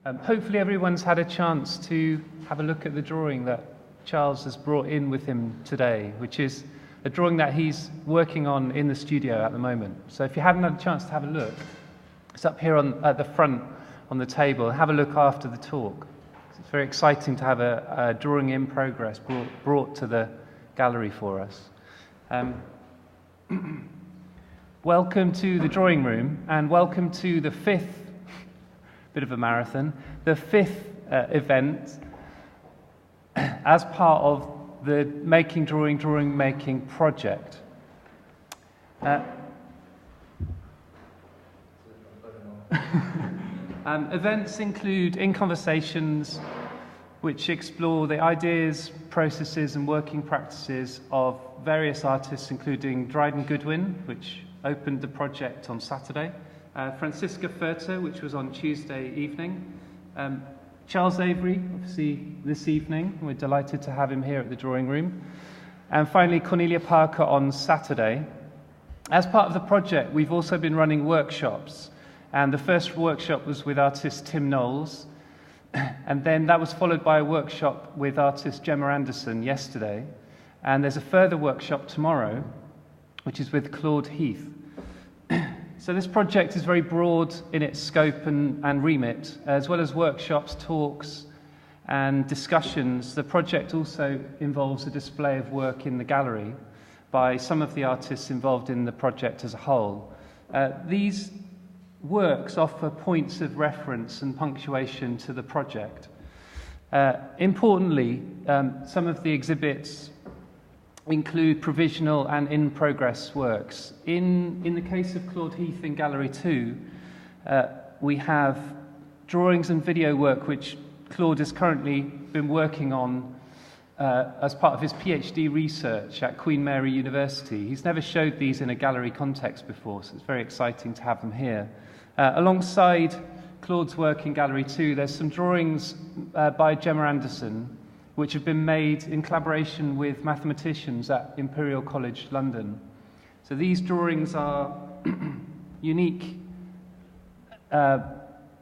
Hopefully everyone's had a chance to have a look at the drawing that Charles has brought in with him today, which is a drawing that he's working on in the studio at the moment. So if you haven't had a chance to have a look, it's up here at the front on the table. Have a look after the talk. It's very exciting to have a drawing in progress brought to the gallery for us. Welcome to the drawing room, and welcome to the fifth, bit of a marathon, the fifth event as part of the Making Drawing Making project. Events include In Conversations, which explore the ideas, processes and working practices of various artists, including Dryden Goodwin, which opened the project on Saturday, Francisca Furter, which was on Tuesday evening, Charles Avery, obviously this evening. We're delighted to have him here at the drawing room. And finally, Cornelia Parker on Saturday. As part of the project, we've also been running workshops. And the first workshop was with artist Tim Knowles. And then that was followed by a workshop with artist Gemma Anderson yesterday. And there's a further workshop tomorrow, which is with Claude Heath. So this project is very broad in its scope and remit, as well as workshops, talks, and discussions. The project also involves a display of work in the gallery by some of the artists involved in the project as a whole. These works offer points of reference and punctuation to the project. Importantly, some of the exhibits include provisional and in-progress works. In the case of Claude Heath in Gallery 2, we have drawings and video work which Claude has currently been working on as part of his PhD research at Queen Mary University. He's never showed these in a gallery context before, so it's very exciting to have them here. Alongside Claude's work in Gallery 2, there's some drawings by Gemma Anderson, which have been made in collaboration with mathematicians at Imperial College London. So these drawings are unique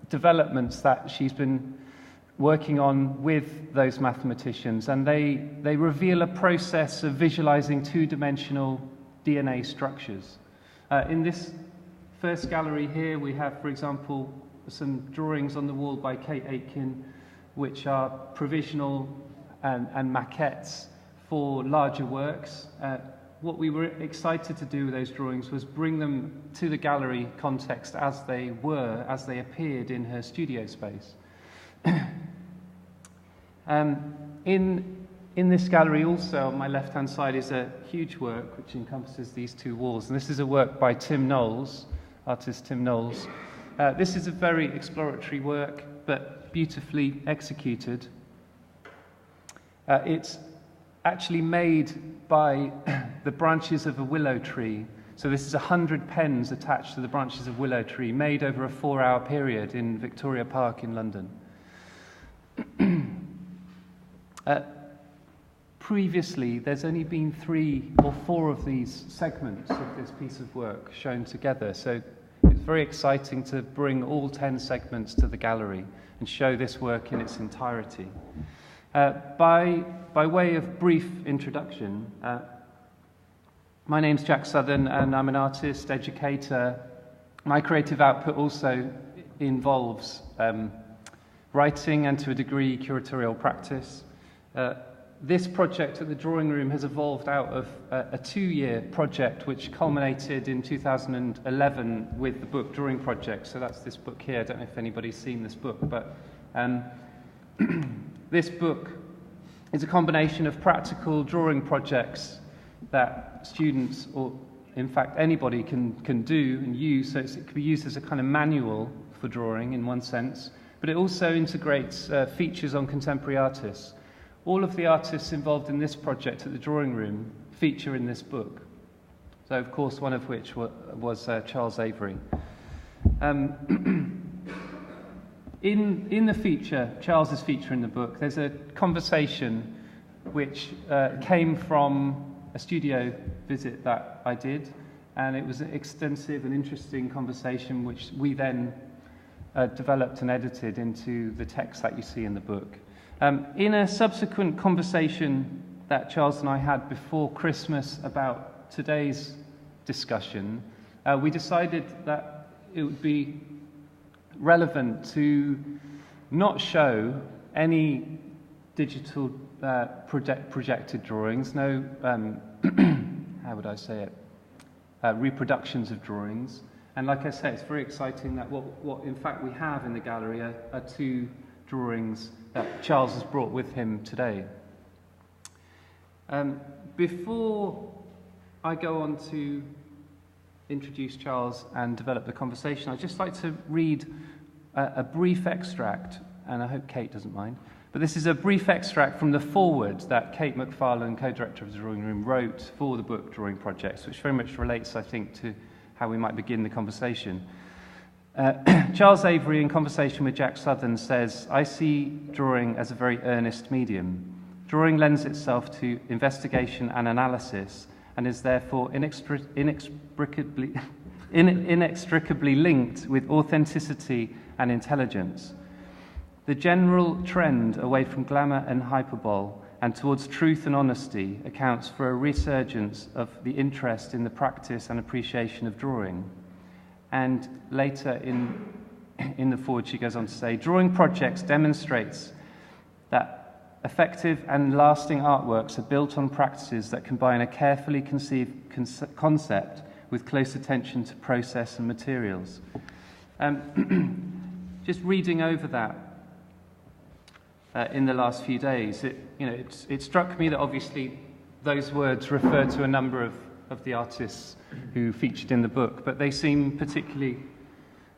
developments that she's been working on with those mathematicians, and they reveal a process of visualizing two-dimensional DNA structures. In this first gallery here, we have, for example, some drawings on the wall by Kate Aitken, which are provisional and maquettes for larger works. What we were excited to do with those drawings was bring them to the gallery context as they appeared in her studio space. In this gallery also, on my left-hand side, is a huge work which encompasses these two walls. And this is a work by Tim Knowles, artist Tim Knowles. This is a very exploratory work, but beautifully executed. It's actually made by the branches of a willow tree. So this is 100 pens attached to the branches of willow tree, made over a 4-hour period in Victoria Park in London. Previously, there's only been 3 or 4 of these segments of this piece of work shown together. So it's very exciting to bring all 10 segments to the gallery and show this work in its entirety. By way of brief introduction, my name's Jack Southern, and I'm an artist, educator. My creative output also involves writing and, to a degree, curatorial practice. This project at the drawing room has evolved out of a 2-year project which culminated in 2011 with the book Drawing Project. So that's this book here. I don't know if anybody's seen this book, but this book is a combination of practical drawing projects that students, or in fact anybody, can do and use. So it can be used as a kind of manual for drawing in one sense, but it also integrates features on contemporary artists. All of the artists involved in this project at the drawing room feature in this book. So of course one of which was Charles Avery. In the feature, Charles's feature in the book, there's a conversation which came from a studio visit that I did, and it was an extensive and interesting conversation which we then developed and edited into the text that you see in the book. In a subsequent conversation that Charles and I had before Christmas about today's discussion, we decided that it would be relevant to not show any digital projected drawings, no, how would I say it, reproductions of drawings. And like I say, it's very exciting that what in fact we have in the gallery are two drawings that Charles has brought with him today. Before I go on to introduce Charles and develop the conversation, I'd just like to read a brief extract, and I hope Kate doesn't mind, but this is a brief extract from the foreword that Kate McFarlane, co-director of the Drawing Room, wrote for the book Drawing Projects, which very much relates, I think, to how we might begin the conversation. Charles Avery, in conversation with Jack Southern, says, "I see drawing as a very earnest medium. Drawing lends itself to investigation and analysis, and is therefore inextricably linked with authenticity and intelligence. The general trend away from glamour and hyperbole and towards truth and honesty accounts for a resurgence of the interest in the practice and appreciation of drawing." And later in the foreword she goes on to say, "Drawing Projects demonstrates that effective and lasting artworks are built on practices that combine a carefully conceived concept with close attention to process and materials." Just reading over that in the last few days, it struck me that obviously those words refer to a number of the artists who featured in the book, but they seem particularly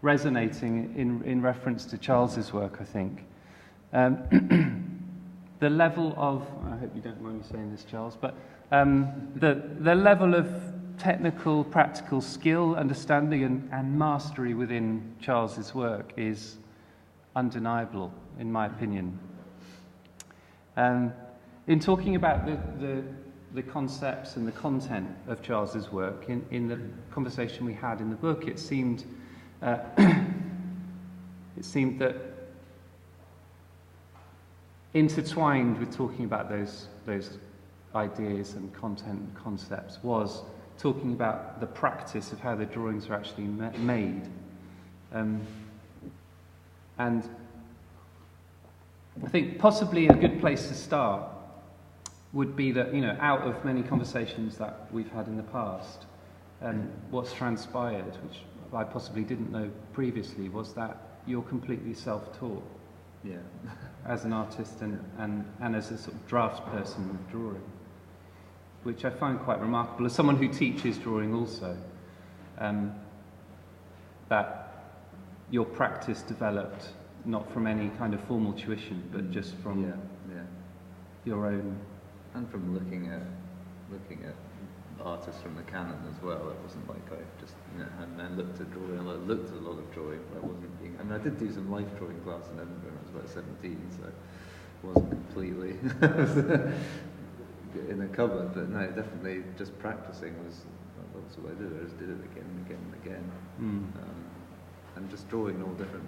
resonating in reference to Charles's work, I think. The level of, I hope you don't mind me saying this, Charles, but the level of technical, practical skill, understanding and mastery within Charles's work is undeniable, in my opinion. In talking about the concepts and the content of Charles's work, in the conversation we had in the book, it seemed that intertwined with talking about those ideas and content and concepts was talking about the practice of how the drawings are actually made. And I think possibly a good place to start would be that, out of many conversations that we've had in the past, what's transpired, which I possibly didn't know previously, was that you're completely self-taught. Yeah. As an artist and as a sort of draftsperson of drawing, which I find quite remarkable. As someone who teaches drawing also, that your practice developed not from any kind of formal tuition, but just from your own. And from looking at artists from the canon as well. It wasn't like I just and then looked at drawing. I looked at a lot of drawing, but I wasn't being. I mean, I did do some life drawing class in Edinburgh when I was about 17, so it wasn't completely in a cupboard. But no, definitely just practicing was. That's what I did. I just did it again and again and again, and just drawing all different,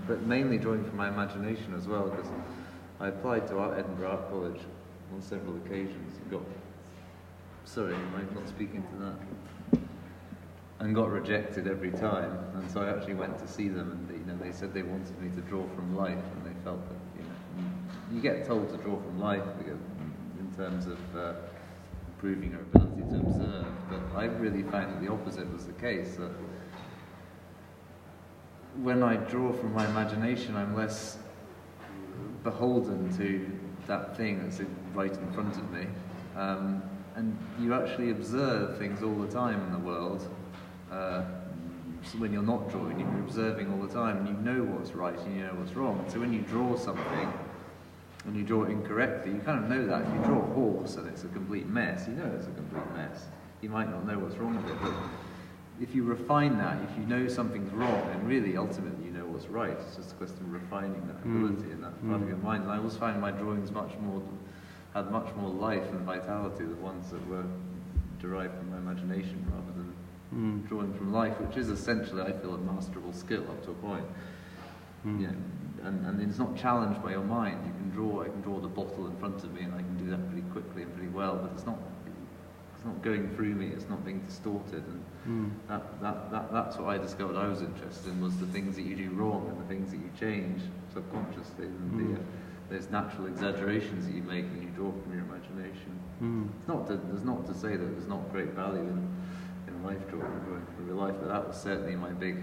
but mainly drawing from my imagination as well, because I applied to Edinburgh Art College on several occasions and got. Sorry, am I not speaking to that? And got rejected every time, and so I actually went to see them, and they said they wanted me to draw from life, and they felt that you get told to draw from life because, in terms of improving your ability to observe, but I really found that the opposite was the case. That when I draw from my imagination, I'm less beholden to that thing that's right in front of me. And you actually observe things all the time in the world. So when you're not drawing, you're observing all the time, and you know what's right and you know what's wrong. So when you draw something, and you draw it incorrectly, you kind of know that. If you draw a horse and it's a complete mess, you know it's a complete mess. You might not know what's wrong with it, but if you refine that, if you know something's wrong, and really, ultimately, you know what's right. It's just a question of refining that ability and that part of your mind. And I always find my drawings had much more life and vitality than ones that were derived from my imagination rather than drawing from life, which is essentially, I feel, a masterable skill up to a point. You know, and it's not challenged by your mind. You can draw. I can draw the bottle in front of me, and I can do that pretty quickly and pretty well. But it's not going through me. It's not being distorted. And that's what I discovered. I was interested in was the things that you do wrong and the things that you change subconsciously, and there's natural exaggerations that you make when you draw from your imagination. It's not to say that there's not great value in life drawing from real life, but that was certainly my big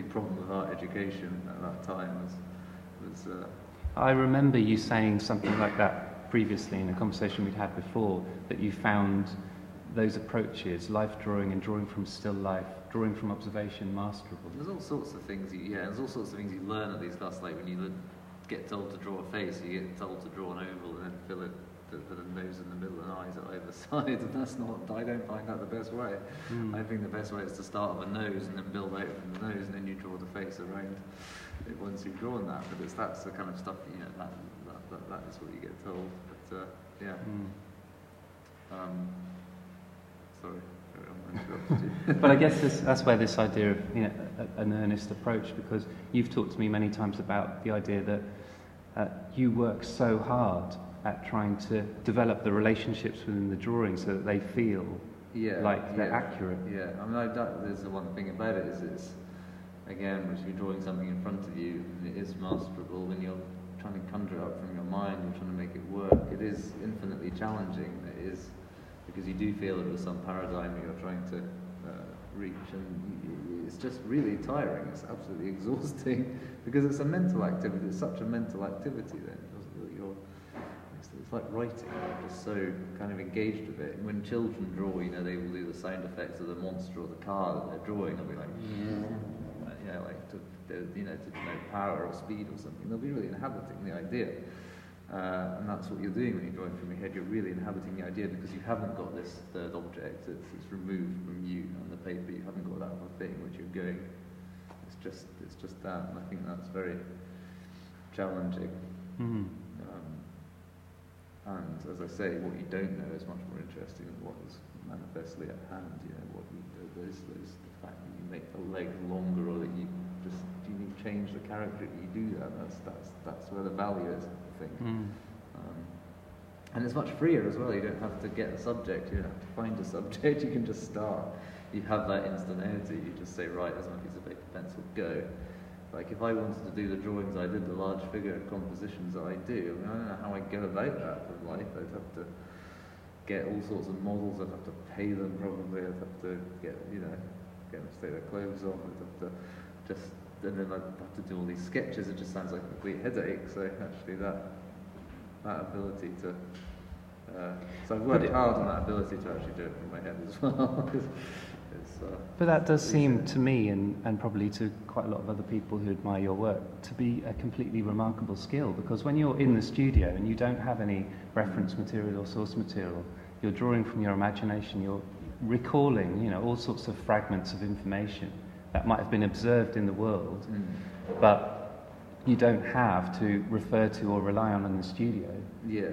problem with art education at that time. I remember you saying something like that previously in a conversation we'd had before, that you found those approaches, life drawing and drawing from still life, drawing from observation, masterable. There's all sorts of things there's all sorts of things you learn at these classes, like when you get told to draw a face, you get told to draw an oval and then fill it with a nose in the middle and eyes at either side, and I don't find that the best way. I think the best way is to start with a nose and then build out from the nose, and then you draw the face around it once you've drawn that. But that's the kind of stuff, that is what you get told. But sorry, I interrupted you. But I guess that's where this idea of an earnest approach, because you've talked to me many times about the idea that you work so hard at trying to develop the relationships within the drawing so that they feel like they're accurate. Yeah, I mean, there's the one thing about it is it's, again, when you're drawing something in front of you, it is masterable. When you're trying to conjure up from your mind, you're trying to make it work, it is infinitely challenging. It is, because you do feel that there's some paradigm that you're trying to reach, and it's just really tiring. It's absolutely exhausting because it's a mental activity. It's such a mental activity then. It's like writing. You're just so kind of engaged with it. And when children draw, they will do the sound effects of the monster or the car that they're drawing. They'll be like, like to denote power or speed or something. They'll be really inhabiting the idea. And that's what you're doing when you're drawing from your head. You're really inhabiting the idea because you haven't got this third object. It's removed from you on the paper. You haven't got that other thing which you're going. It's just that, and I think that's very challenging. And as I say, what you don't know is much more interesting than what is manifestly at hand. There's the fact that you make the leg longer, or that you change the character. You do that. That's where the value is, I think. And it's much freer as well. You don't have to get a subject. You don't have to find a subject. You can just start. You have that instantaneity. You just say, right, as my piece of paper, pencil, go. Like if I wanted to do the drawings I did, the large figure compositions that I do, I don't know how I go about that with life. I'd have to get all sorts of models. I'd have to pay them probably. I'd have to get them to take their clothes off. I'd have to and then I'd have to do all these sketches. It just sounds like a complete headache. So actually, that ability to so I've worked hard on that ability to actually do it from my head as well. But that does seem to me, and probably to quite a lot of other people who admire your work, to be a completely remarkable skill, because when you're in the studio and you don't have any reference material or source material, you're drawing from your imagination, you're recalling, all sorts of fragments of information that might have been observed in the world, but you don't have to refer to or rely on in the studio. Yeah.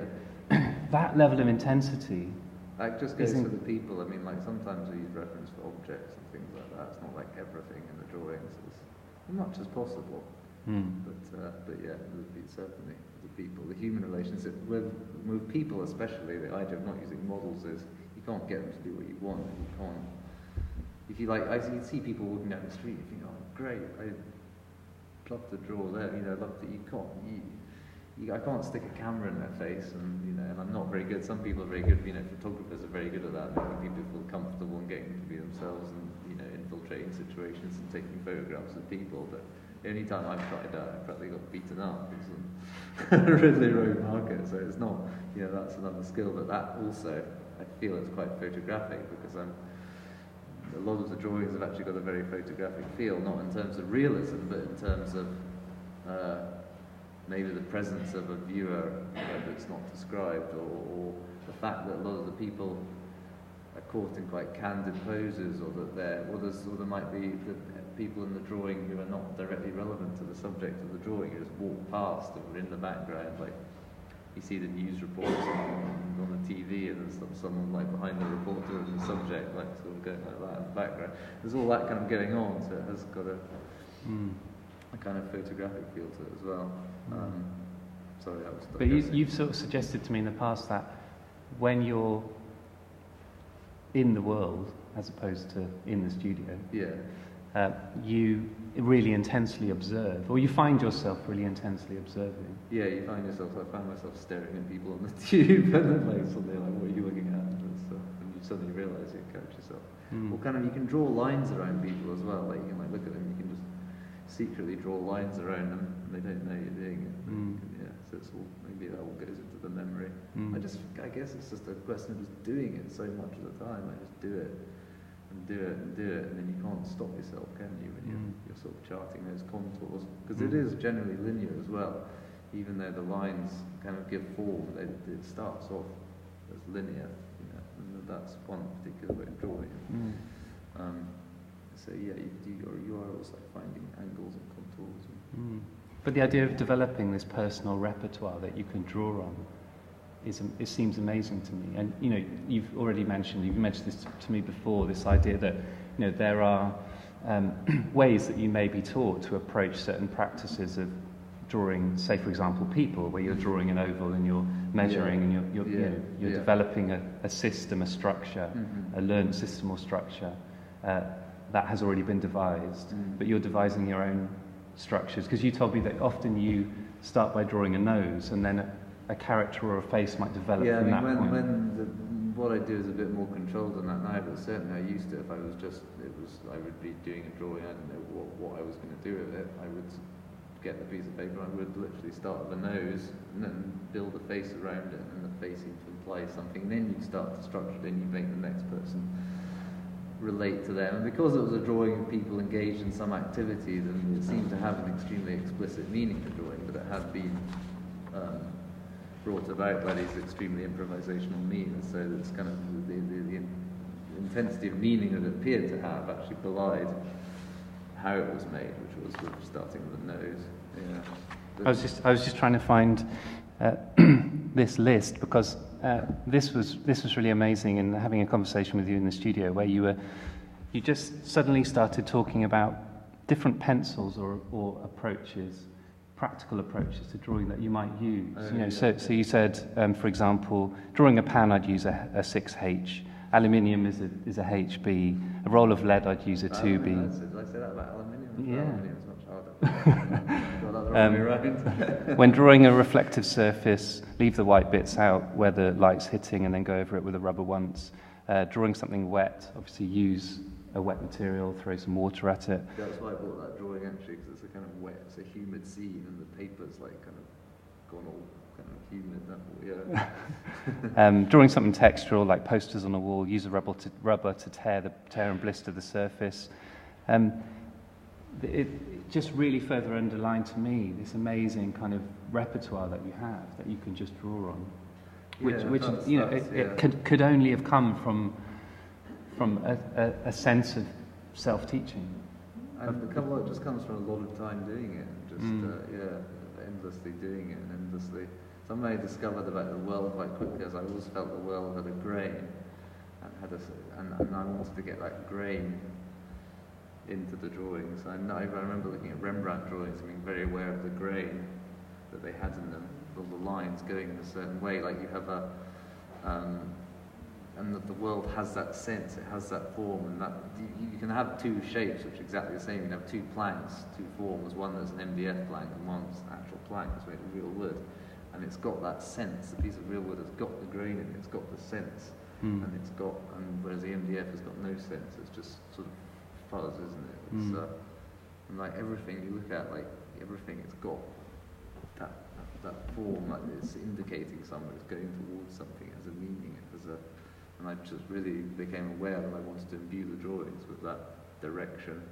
That level of intensity... That just goes for the people. I mean, like sometimes we use reference for objects and things like that. It's not like everything in the drawings. It's as much as possible. But yeah, certainly the people, the human relationship with people especially. The idea of not using models is you can't get them to do what you want. You can't. If you like, I see people walking down the street. You think, oh, great! I'd love to draw there. I'd love to. You can't. I can't stick a camera in their face, and I'm not very good. Some people are very good. Photographers are very good at that, making people feel comfortable and getting them to be themselves, and infiltrating situations and taking photographs of people. But the only time I've tried that, I probably got beaten up. It was on Ridley Road Market, so it's not. That's another skill. But that also, I feel, it's quite photographic because a lot of the drawings have actually got a very photographic feel, not in terms of realism, but in terms of maybe the presence of a viewer that's not described, or the fact that a lot of the people are caught in quite candid poses, or that there might be the people in the drawing who are not directly relevant to the subject of the drawing, who just walk past and are in the background, like you see the news reports on the TV, and there's someone like behind the reporter and the subject, like sort of going like that in the background. There's all that kind of going on, so it has got a kind of photographic feel to it as well. Sorry, that was. But you've sort of suggested to me in the past that when you're in the world, as opposed to in the studio, you really intensely observe, or you find yourself really intensely observing. Yeah, you find yourself. I find myself staring at people on the tube, and then like suddenly, like, what are you looking at? And stuff, and you suddenly realise you catch yourself. Or kind of, you can draw lines around people as well. Like you can like look at them, you can just secretly draw lines around them, and they don't know you're doing it. Yeah, so it's all, maybe that all goes into the memory. I guess it's just a question of just doing it so much at a time. Like just do it. And do it and do it, and then you can't stop yourself, can you, when you're sort of charting those contours, because it is generally linear as well, even though the lines kind of give form. It starts off as linear, you know, and that's one particular way of drawing it. So yeah, you are also finding angles and contours. But the idea of developing this personal repertoire that you can draw on, it seems amazing to me. And you know, you've mentioned this to me before, this idea that, you know, there are ways that you may be taught to approach certain practices of drawing, say for example people, where you're drawing an oval and you're measuring and you're developing a system, a structure, a learned system or structure that has already been devised, but you're devising your own structures. Because you told me that often you start by drawing a nose and then a character or a face might develop from that point. What I do is a bit more controlled than that now, but certainly I used to. If I was I would be doing a drawing, I didn't know what I was going to do with it. I would get the piece of paper, I would literally start with the nose, and then build a face around it, and the face seemed to imply something. Then you start to structure it, and you make the next person relate to them. And because it was a drawing of people engaged in some activity, then it seemed to have an extremely explicit meaning, the drawing, but it had been brought about by these extremely improvisational means, so it's kind of the intensity of meaning that it appeared to have actually belied how it was made, which was sort of starting with the nose. Yeah. I was just trying to find this list, because this was really amazing, in having a conversation with you in the studio, where you just suddenly started talking about different pencils or approaches, practical approaches to drawing that you might use. So you said, for example, drawing a pan, I'd use a 6H. Aluminium is a HB. A roll of lead, I'd use a 2B. Did I say that about aluminium? Yeah. Aluminium's much harder. Got that the wrong way around. When drawing a reflective surface, leave the white bits out where the light's hitting, and then go over it with a rubber once. Drawing something wet, obviously use a wet material, throw some water at it. That's why I bought that drawing, actually, because it's a kind of wet, it's a humid scene, and the paper's like kind of gone all kind of humid. Drawing something textural, like posters on a wall, use a rubber to tear and blister the surface. It just really further underlined to me this amazing kind of repertoire that you have, that you can just draw on, which could only have come from a sense of self-teaching. And it just comes from a lot of time doing it, endlessly doing it, and endlessly. Something I discovered about the world quite quickly, as I always felt the world had a grain, and I wanted to get that grain into the drawings. I remember looking at Rembrandt drawings and being very aware of the grain that they had in them, all the lines going in a certain way, like you have and that the world has that sense, it has that form, and that you can have two shapes which are exactly the same. You can have two planks, two forms, one that's an MDF plank and one's an actual plank that's made of real wood, and it's got that sense. The piece of real wood has got the grain in it, it's got the sense, and whereas the MDF has got no sense, it's just sort of fuzz, isn't it? It's, and like everything you look at, like everything, it's got that form, like it's indicating somewhere, it's going towards something, it has a meaning, it has a. And I just really became aware that I wanted to imbue the drawings with that direction,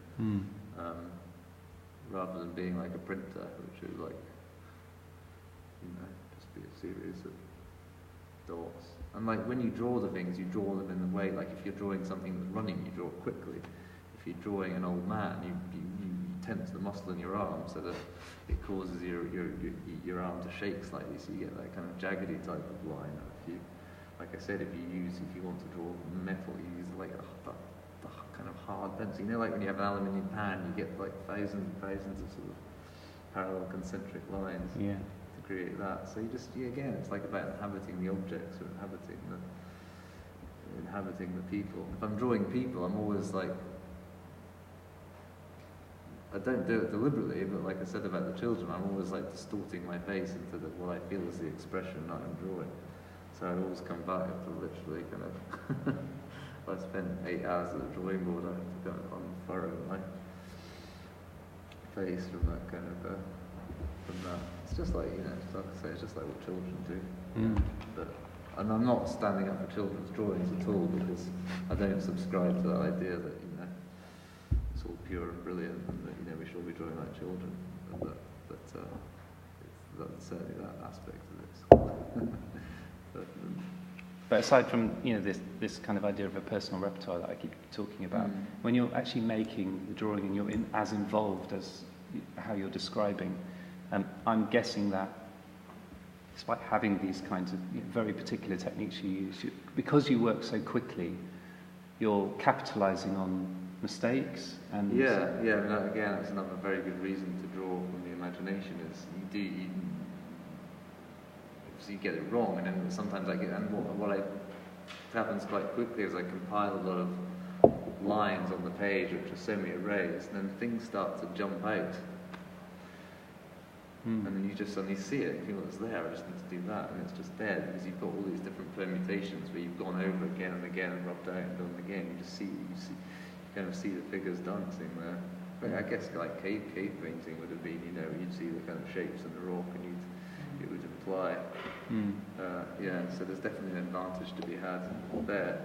rather than being like a printer, which is like, just be a series of dots. And like when you draw the things, you draw them in the way, like if you're drawing something that's running, you draw it quickly. If you're drawing an old man, you tense the muscle in your arm so that it causes your arm to shake slightly, so you get that kind of jaggedy type of line. If you, like I said, if you want to draw metal, you use like the kind of hard pencil. You know, like when you have an aluminium pan, you get like thousands and thousands of sort of parallel concentric lines to create that. So you just, again, it's like about inhabiting the objects or inhabiting the people. If I'm drawing people, I'm always like, I don't do it deliberately, but like I said about the children, I'm always like distorting my face into what I feel is the expression that I'm drawing. So I always come back to literally kind of, if I spend 8 hours at the drawing board, I have to kind of unfurrow my face from that kind of, from that. It's just like, like I say, it's just like what children do. And I'm not standing up for children's drawings at all, because I don't subscribe to that idea that, it's all pure and brilliant, and that, we should all be drawing like children. That's certainly that aspect of it. But aside from this kind of idea of a personal repertoire that I keep talking about, when you're actually making the drawing and you're as involved as how you're describing, I'm guessing that despite having these kinds of very particular techniques you use, because you work so quickly, you're capitalising on mistakes and again, it's another very good reason to draw from the imagination. Is you get it wrong, and then sometimes what happens quite quickly is I compile a lot of lines on the page which are semi-erased, and then things start to jump out. And then you just suddenly see it, you feel it's there, I just need to do that, and it's just there, because you've got all these different permutations where you've gone over again and again and rubbed out and done it again. You kind of see the figures dancing there. But I guess like cave painting would have been, you'd see the kind of shapes in the rock, and it would imply. So there's definitely an advantage to be had there.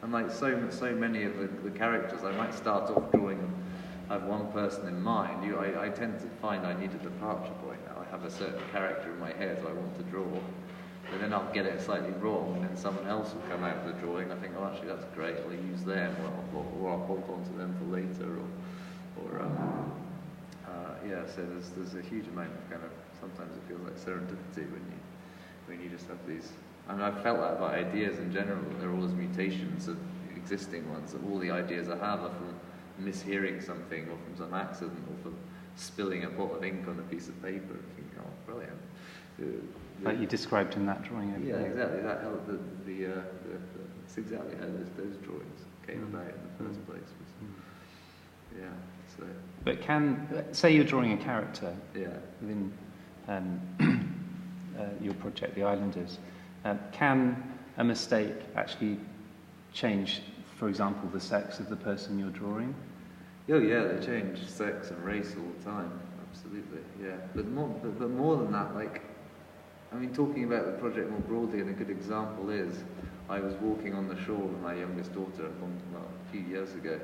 And like so many of the characters, I might start off drawing them. I have one person in mind. I tend to find I need a departure point now. I have a certain character in my head I want to draw, but then I'll get it slightly wrong, and then someone else will come out with the drawing. I think, oh, actually, that's great. I'll use them, or I'll hold on to them for later, So there's a huge amount of kind of, sometimes it feels like serendipity when you just have these. And I've felt that about ideas in general. They're all as mutations of existing ones. That all the ideas I have are from mishearing something, or from some accident, or from spilling a pot of ink on a piece of paper. And think, oh, brilliant. Like you described in that drawing. Yeah, exactly. That helped. It's exactly how those drawings came about in the first place. So. But say you're drawing a character within your project, The Islanders, can a mistake actually change, for example, the sex of the person you're drawing? Oh yeah, they change sex and race all the time. Absolutely, yeah. But more than that, talking about the project more broadly, and a good example is, I was walking on the shore with my youngest daughter a few years ago,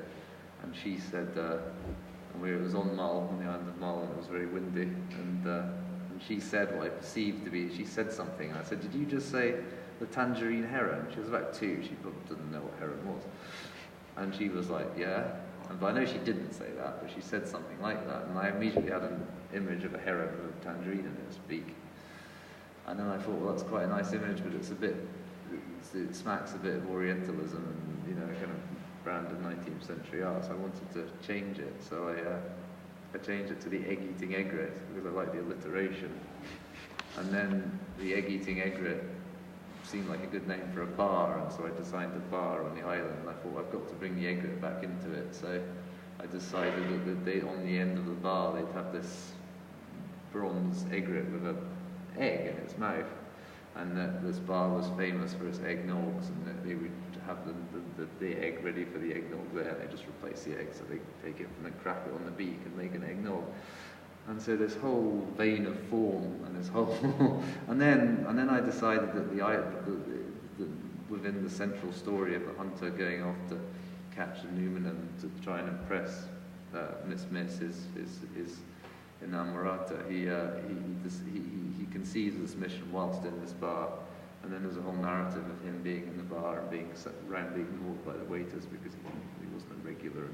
and she said, it was on Mull, on the island of Mull, and it was very windy, and she said what I perceived to be, she said something, and I said, did you just say the tangerine heron? She was about 2, she probably didn't know what heron was. And she was like, yeah. But I know she didn't say that, but she said something like that, and I immediately had an image of a heron with a tangerine in its beak. And then I thought, well, that's quite a nice image, but it smacks a bit of Orientalism and, kind of brand of 19th century art, so I wanted to change it. So I changed it to the egg-eating egret, because I like the alliteration. And then the egg-eating egret seemed like a good name for a bar, and so I designed a bar on the island, and I thought, I've got to bring the egret back into it. So I decided that on the end of the bar they'd have this bronze egret with an egg in its mouth, and that this bar was famous for its eggnogs, and that they would have the egg ready for the eggnog there. They just replace the egg, so they take it and then crack it on the beak and make an eggnog. And so this whole vein of form, and this whole, and then I decided that within the central story of the hunter going off to catch a numinum to try and impress Miss his inamorata, he conceives this mission whilst in this bar, and then there's a whole narrative of him being in the bar and being roundly ignored by the waiters because he wasn't a regular.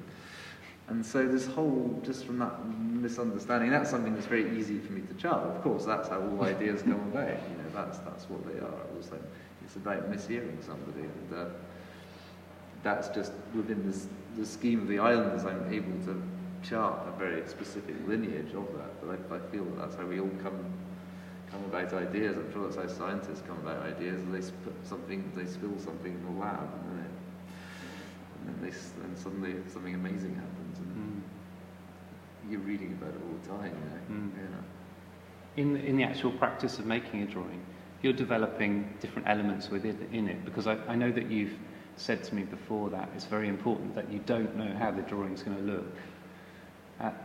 And so this whole, just from that misunderstanding, that's something that's very easy for me to chart. Of course, that's how all ideas come about. You know, that's what they are. It's about mishearing somebody, and that's just within the scheme of the islanders. I'm able to chart a very specific lineage of that. But I feel that's how we all come about ideas. I'm sure that's how scientists come about ideas. They spill something in the lab, and then suddenly something amazing happens, and you're reading about it all the time. You know? Yeah. In the actual practice of making a drawing, you're developing different elements within it, because I know that you've said to me before that it's very important that you don't know how the drawing's going to look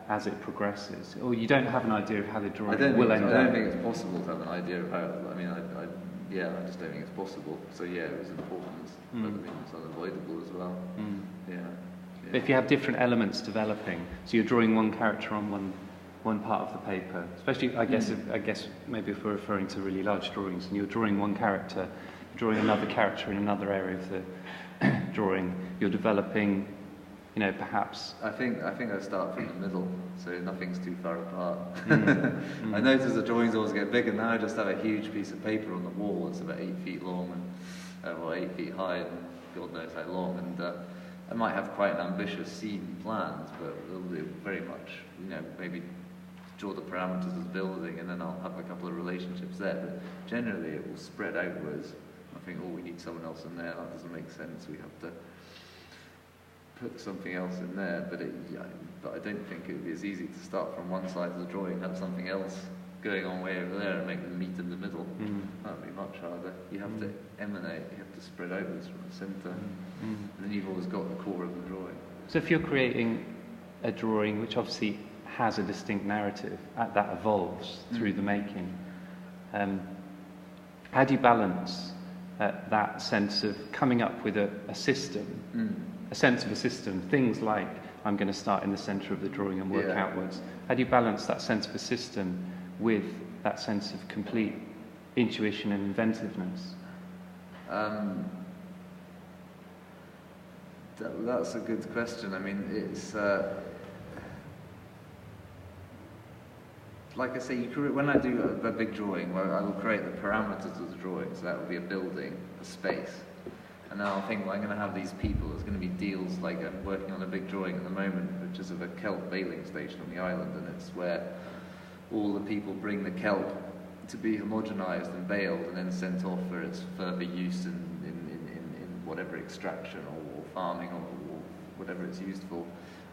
as it progresses, or you don't have an idea of how the drawing will end up. I don't think it's possible to have an idea of how. I mean, I just don't think it's possible. So yeah, it was important, but I think it's unavoidable as well. Yeah. But if you have different elements developing, so you're drawing one character on one part of the paper, especially I guess maybe if we're referring to really large drawings, and you're drawing one character, drawing another character in another area of the drawing, you're developing, you know, perhaps. I think I start from the middle, so nothing's too far apart. I notice the drawings always get bigger. Now I just have a huge piece of paper on the wall. It's about 8 feet long and 8 feet high, and God knows how long. And I might have quite an ambitious scene planned, but it'll do very much, you know, maybe draw the parameters of the building, and then I'll have a couple of relationships there. But generally, it will spread outwards. I think, we need someone else in there. That doesn't make sense. We have to put something else in there. But I don't think it would be as easy to start from one side of the drawing, have something else going on way over there, and make them meet in the middle. That would be much harder. You have to emanate. You have to spread outwards from the centre, and then you've always got the core of the drawing. So if you're creating a drawing which obviously has a distinct narrative that evolves through the making, how do you balance that sense of coming up with a system, a sense of a system, things like I'm going to start in the centre of the drawing and work outwards? How do you balance that sense of a system with that sense of complete intuition and inventiveness? That's a good question. I mean, it's like I say, when I do a big drawing, I will create the parameters of the drawing. So that will be a building, a space, and then I'll think, I'm going to have these people. There's going to be deals. Like I'm working on a big drawing at the moment, which is of a kelp baling station on the island, and it's where all the people bring the kelp to be homogenized and baled, and then sent off for its further use in whatever extraction or farming or whatever it's used for.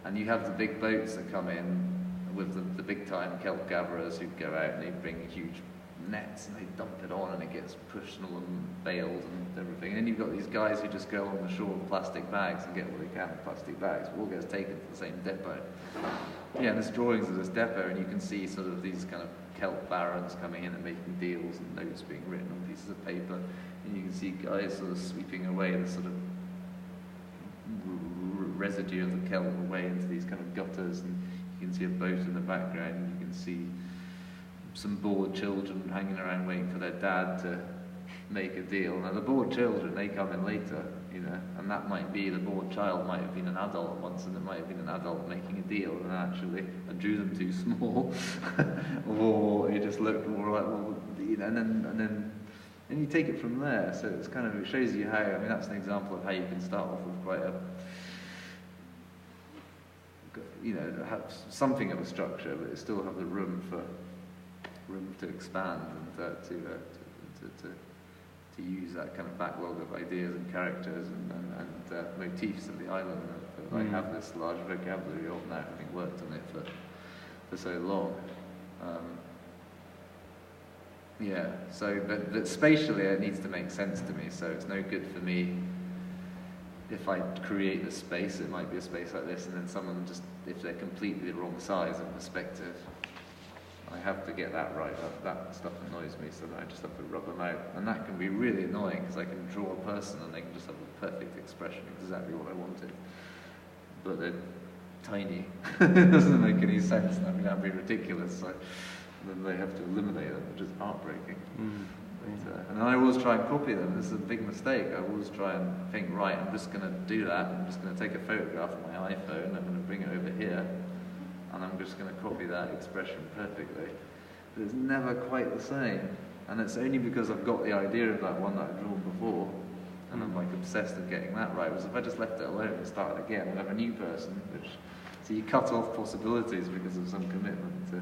And you have the big boats that come in with the big-time kelp gatherers who go out and they bring huge nets and they dump it on and it gets pushed and all and baled and everything. And then you've got these guys who just go along the shore with plastic bags and get what they can with plastic bags. It all gets taken to the same depot. Yeah, and there's drawings of this depot, and you can see sort of these kind of kelp barons coming in and making deals and notes being written on pieces of paper. And you can see guys sort of sweeping away the sort of residue of the kelp away into these kind of gutters, and you can see a boat in the background, and you can see some bored children hanging around waiting for their dad to make a deal. Now the bored children, they come in later, you know, and that might be, the bored child might have been an adult once, and it might have been an adult making a deal, and actually I drew them too small, or it just looked more like, well, you know, and you take it from there. So it's kind of, it shows you how, I mean, that's an example of how you can start off with quite a, you know, have something of a structure, but it still have the room to expand and to use that kind of backlog of ideas and characters and motifs of the island that I have this large vocabulary of now, having worked on it for so long. Yeah, so but spatially it needs to make sense to me, so it's no good for me if I create a space. It might be a space like this, and then someone just, if they're completely the wrong size and perspective, I have to get that right. That stuff annoys me, so that I just have to rub them out. And that can be really annoying, because I can draw a person and they can just have the perfect expression, exactly what I wanted. But they're tiny. It doesn't make any sense. I mean, that'd be ridiculous. So then they have to eliminate them, which is heartbreaking. But, and I always try and copy them. This is a big mistake. I always try and think, right, I'm just going to do that. I'm just going to take a photograph of my iPhone. I'm going to bring it over here, and I'm just going to copy that expression perfectly. But it's never quite the same. And it's only because I've got the idea of that one that I've drawn before, and I'm like obsessed with getting that right. Whereas if I just left it alone and started again, I'd have a new person. So you cut off possibilities because of some commitment to.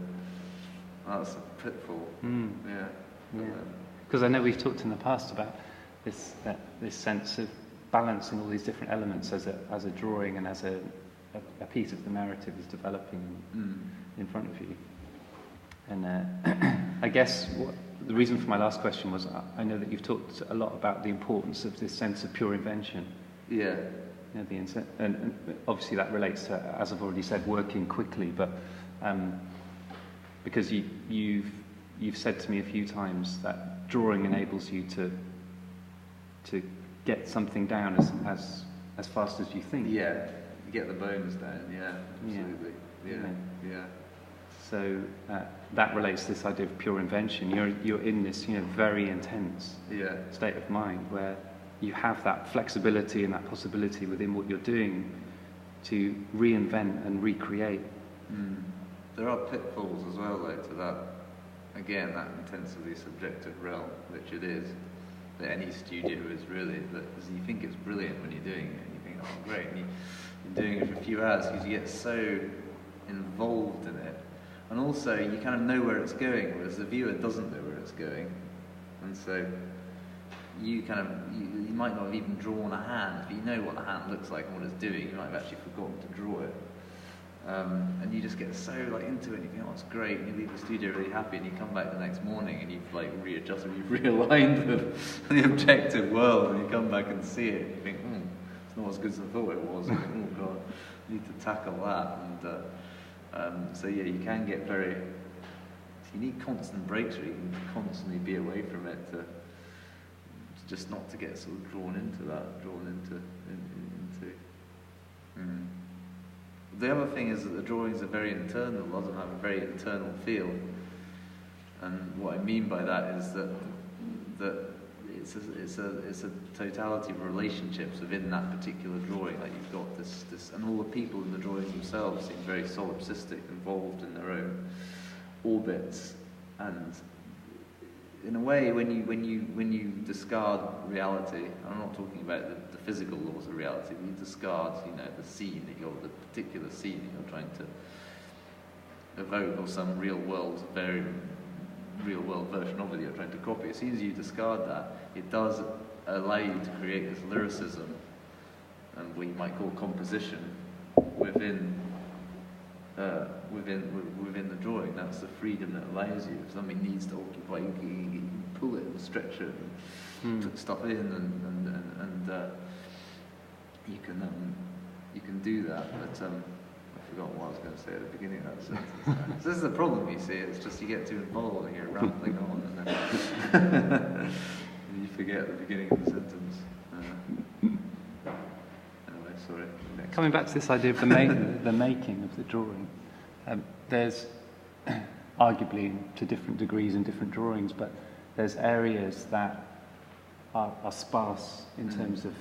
That's a pitfall. Yeah. Because I know we've talked in the past about this sense of balancing all these different elements as a drawing and as a piece of the narrative is developing in front of you. And I guess the reason for my last question was I know that you've talked a lot about the importance of this sense of pure invention. Yeah. You know, and obviously that relates to, as I've already said, working quickly, but because you've said to me a few times that drawing enables you to get something down as fast as you think. Yeah, you get the bones down. Yeah, absolutely. Yeah. So that relates to this idea of pure invention. You're in this very intense state of mind where you have that flexibility and that possibility within what you're doing to reinvent and recreate. There are pitfalls as well, though, to that. Again, that intensely subjective realm, which it is, that any studio is really. That you think it's brilliant when you're doing it, and you think, oh, great, and you're doing it for a few hours because you get so involved in it, and also you kind of know where it's going, whereas the viewer doesn't know where it's going, and so you might not have even drawn a hand. If you know what the hand looks like and what it's doing, you might have actually forgotten to draw it. And you just get so into it, and you think, oh, it's great, and you leave the studio really happy, and you come back the next morning and you've readjusted, you've realigned the objective world, and you come back and see it, and you think, it's not as good as I thought it was. You think, oh God, I need to tackle that. And so yeah, you can get you need constant breaks, where you can constantly be away from it to just not to get sort of drawn into. The other thing is that the drawings are very internal. A lot of them have a very internal feel, and what I mean by that is that it's a totality of relationships within that particular drawing. Like you've got this, and all the people in the drawings themselves seem very solipsistic, involved in their own orbits, and in a way, when you discard reality, I'm not talking about the physical laws of reality, but you discard, the scene the particular scene that you're trying to evoke, or some real world version of it you're trying to copy. As soon as you discard that, it does allow you to create this lyricism, and what you might call composition within the drawing. That's the freedom that allows you. If something needs to occupy, you can pull it and stretch it and put stuff in, and you can do that. But I forgot what I was going to say at the beginning of that sentence. So this is the problem, you see. It's just you get too involved and you're rambling on, and then you forget the beginning of the sentence. Anyway, sorry. Next. Coming back to this idea of the making of the drawing, there's arguably to different degrees in different drawings, but there's areas that are sparse in terms of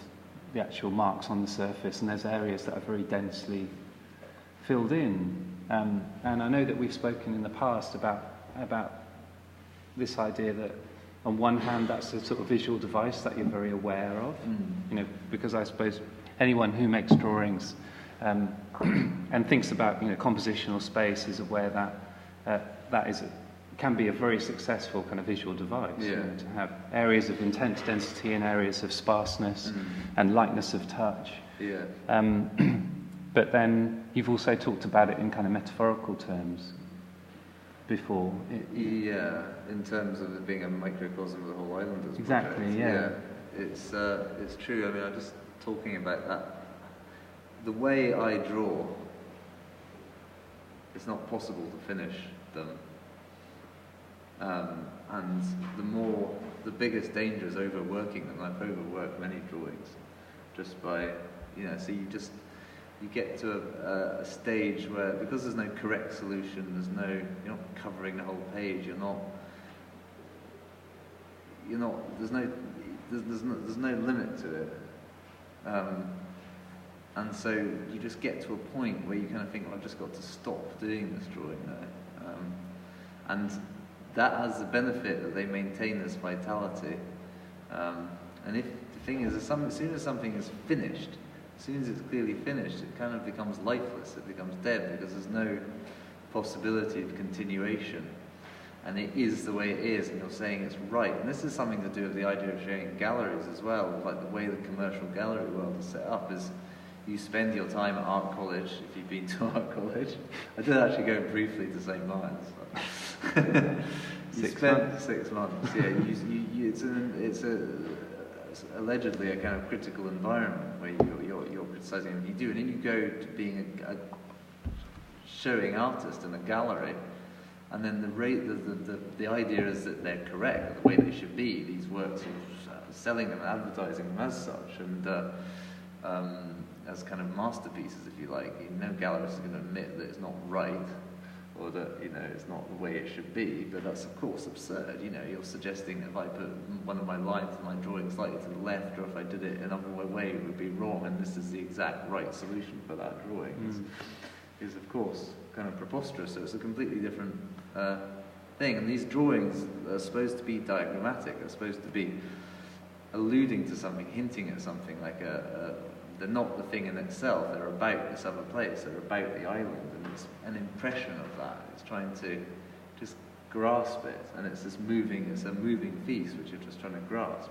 the actual marks on the surface, and there's areas that are very densely filled in. And I know that we've spoken in the past about this idea that on one hand that's a sort of visual device that you're very aware of, because I suppose anyone who makes drawings and thinks about compositional space is aware that can be a very successful kind of visual device. To have areas of intense density and areas of sparseness and lightness of touch. But then you've also talked about it in kind of metaphorical terms before. In terms of it being a microcosm of the whole Islanders Exactly, project. It's true. I mean, I'm just talking about that. The way I draw, it's not possible to finish them. And the biggest danger is overworking them. I've overworked many drawings just by, so you get to a stage where, because there's no correct solution, you're not covering the whole page, you're not, there's no limit to it. And so you just get to a point where you kind of think, well, I've just got to stop doing this drawing now. And that has the benefit that they maintain this vitality. And if the thing is, as soon as something is finished, as soon as it's clearly finished, it kind of becomes lifeless, it becomes dead, because there's no possibility of continuation. And it is the way it is, and you're saying it's right. And this is something to do with the idea of showing galleries as well, like the way the commercial gallery world is set up is you spend your time at art college, if you've been to art college. I did actually go briefly to St. Martin's. You spend 6 months, yeah. It's allegedly a kind of critical environment where you're criticising what you do, and then you go to being a showing artist in a gallery, and then the idea is that they're correct, the way they should be. These works, are selling them and advertising them as such, and as kind of masterpieces, if you like. No gallerist is going to admit that it's not right, or that it's not the way it should be. But that's of course absurd. You're suggesting that if I put one of my lines in my drawing slightly to the left, or if I did it another way, it would be wrong. And this is the exact right solution for that drawing. Is of course kind of preposterous. So it's a completely different thing. And these drawings are supposed to be diagrammatic. They're supposed to be alluding to something, hinting at something, like they're not the thing in itself, they're about this other place, they're about the island, and it's an impression of that. It's trying to just grasp it, and it's a moving feast which you're just trying to grasp.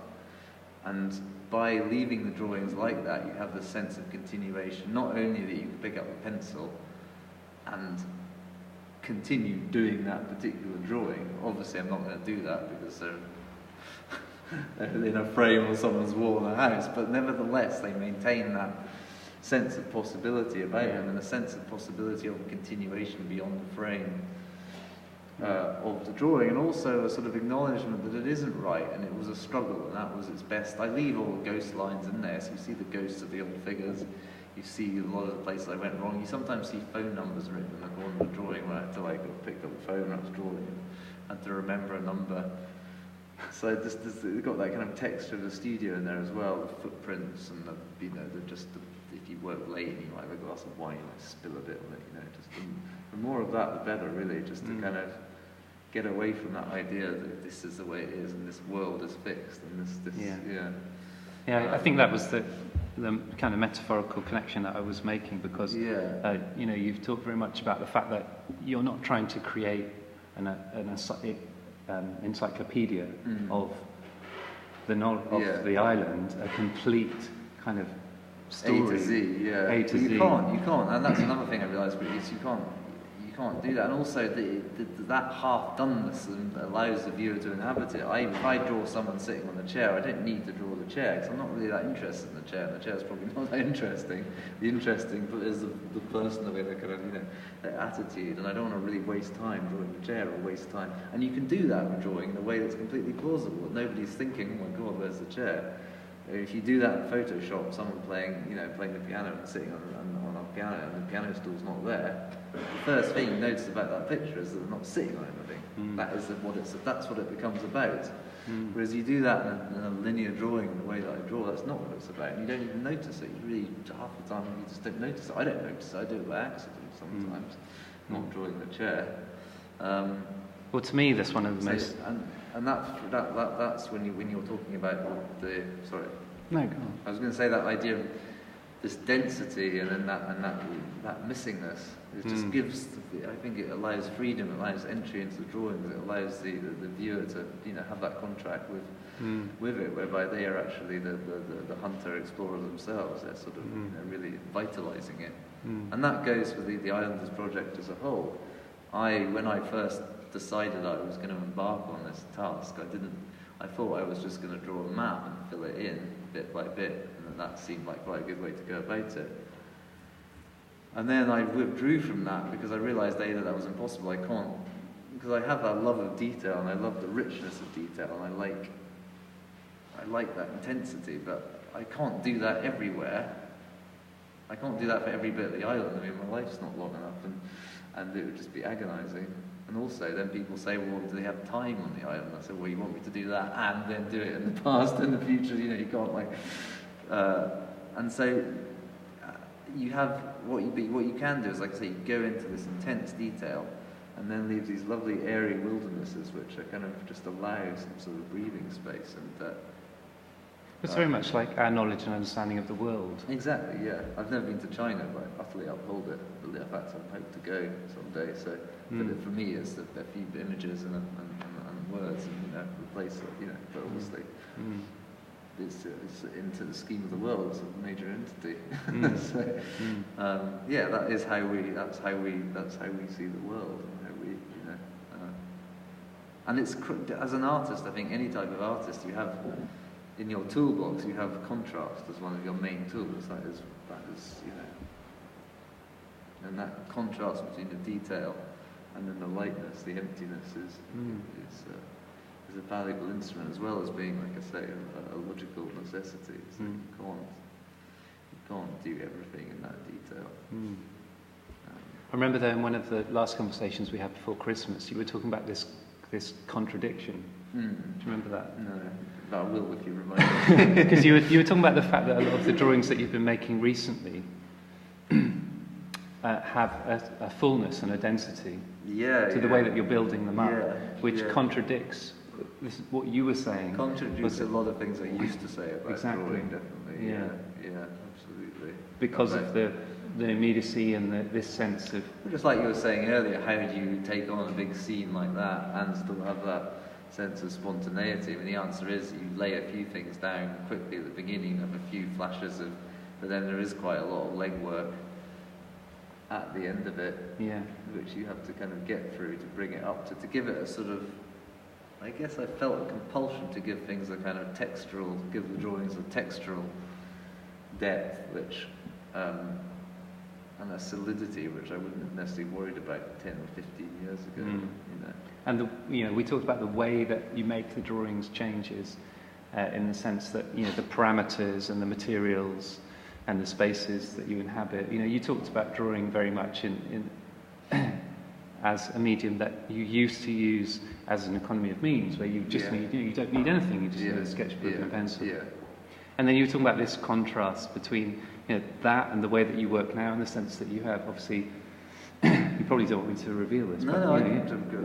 And by leaving the drawings like that, you have the sense of continuation, not only that you can pick up a pencil and continue doing that particular drawing. Obviously I'm not going to do that because they're in a frame on someone's wall in a house, but nevertheless they maintain that sense of possibility about them, and a sense of possibility of continuation beyond the frame of the drawing, and also a sort of acknowledgement that it isn't right and it was a struggle and that was its best. I leave all the ghost lines in there, so you see the ghosts of the old figures, you see a lot of the places I went wrong, you sometimes see phone numbers written in the corner of the drawing where I had to picked up the phone when I was drawing and had to remember a number. So it's got that kind of texture of the studio in there as well, the footprints and if you work late and you might have a glass of wine, you might spill a bit on it, just the more of that the better, really, just to kind of get away from that idea that this is the way it is and this world is fixed and I think that was the kind of metaphorical connection that I was making, because you've talked very much about the fact that you're not trying to create an encyclopedia of the island, a complete kind of story. A to Z, yeah. A to Z. You can't, and that's another thing I realised, is you can't do that. And also that half-doneness allows the viewer to inhabit it. If I draw someone sitting on a chair, I don't need to draw the chair, because I'm not really that interested in the chair, and the chair's probably not that interesting. The interesting is the person with a kind of, their attitude, and I don't want to really waste time drawing the chair or waste time. And you can do that with drawing in a way that's completely plausible. Nobody's thinking, oh my God, where's the chair? If you do that in Photoshop, someone playing the piano and sitting on a piano, and the piano stool's not there, the first thing you notice about that picture is that they're not sitting on anything. That's what it becomes about. Whereas you do that in a linear drawing, the way that I draw, that's not what it's about. And you don't even notice it. You really, half the time, you just don't notice it. I don't notice it. I do it by accident sometimes, not drawing the chair. Well, to me, that's one of the most... And that's when you're talking about the... Sorry. No, go on. I was going to say that idea of this density and then that missingness. It just gives, I think it allows freedom, it allows entry into the drawings, it allows the viewer to have that contract with it, whereby they are actually the hunter explorer themselves. They're sort of really vitalising it, and that goes for the Islanders project as a whole. When I first decided I was going to embark on this task, I thought I was just going to draw a map and fill it in bit by bit, and that seemed like quite a good way to go about it. And then I withdrew from that because I realised that was impossible. I can't, because I have that love of detail and I love the richness of detail and I like that intensity, but I can't do that everywhere. I can't do that for every bit of the island. I mean, my life's not long enough, and it would just be agonising. And also then people say, well, do they have time on the island? I said, well, you want me to do that and then do it in the past and the future, you know, you can't like... and so you have, what you can do is, like I say, you go into this intense detail and then leave these lovely airy wildernesses which are kind of just allow some sort of breathing space. And it's very much like our knowledge and understanding of the world. Exactly, yeah. I've never been to China, but I utterly uphold it. In fact, I hope to go someday. So, but for me, it's a few images and words, and you know, replace it. You know, but obviously, it's into the scheme of the world. It's a major entity. So, yeah, that's how we see the world, and how we, you know. And it's, as an artist, I think any type of artist, you have. In your toolbox, you have contrast as one of your main tools. That is, you know, and that contrast between the detail and then the lightness, the emptiness, is a valuable instrument, as well as being, like I say, a logical necessity. So you can't do everything in that detail. I remember that in one of the last conversations we had before Christmas, you were talking about this contradiction. Do you remember that? No, but I will if you remind me. Because you were talking about the fact that a lot of the drawings that you've been making recently have a fullness and a density to the way that you're building them up, which contradicts what you were saying. Contradicts a lot of things I used to say about drawing, definitely. Yeah, absolutely. Because of the immediacy and this sense of... Just like you were saying earlier, how do you take on a big scene like that and still have that sense of spontaneity? I mean, the answer is you lay a few things down quickly at the beginning, of a few flashes of, but then there is quite a lot of legwork at the end of it, which you have to kind of get through to bring it up to give it a sort of, I guess I felt a compulsion to give things a kind of textural, give the drawings a textural depth, which, and a solidity which I wouldn't have necessarily worried about 10 or 15 years ago, you know. And we talked about the way that you make the drawings changes, in the sense that the parameters and the materials and the spaces that you inhabit. You talked about drawing very much in as a medium that you used to use as an economy of means, where you just need you don't need anything, you just need a sketchbook and a pencil. And then you were talking about this contrast between that and the way that you work now, in the sense that you have obviously. You probably don't want me to reveal this. No, but, I think I'm good.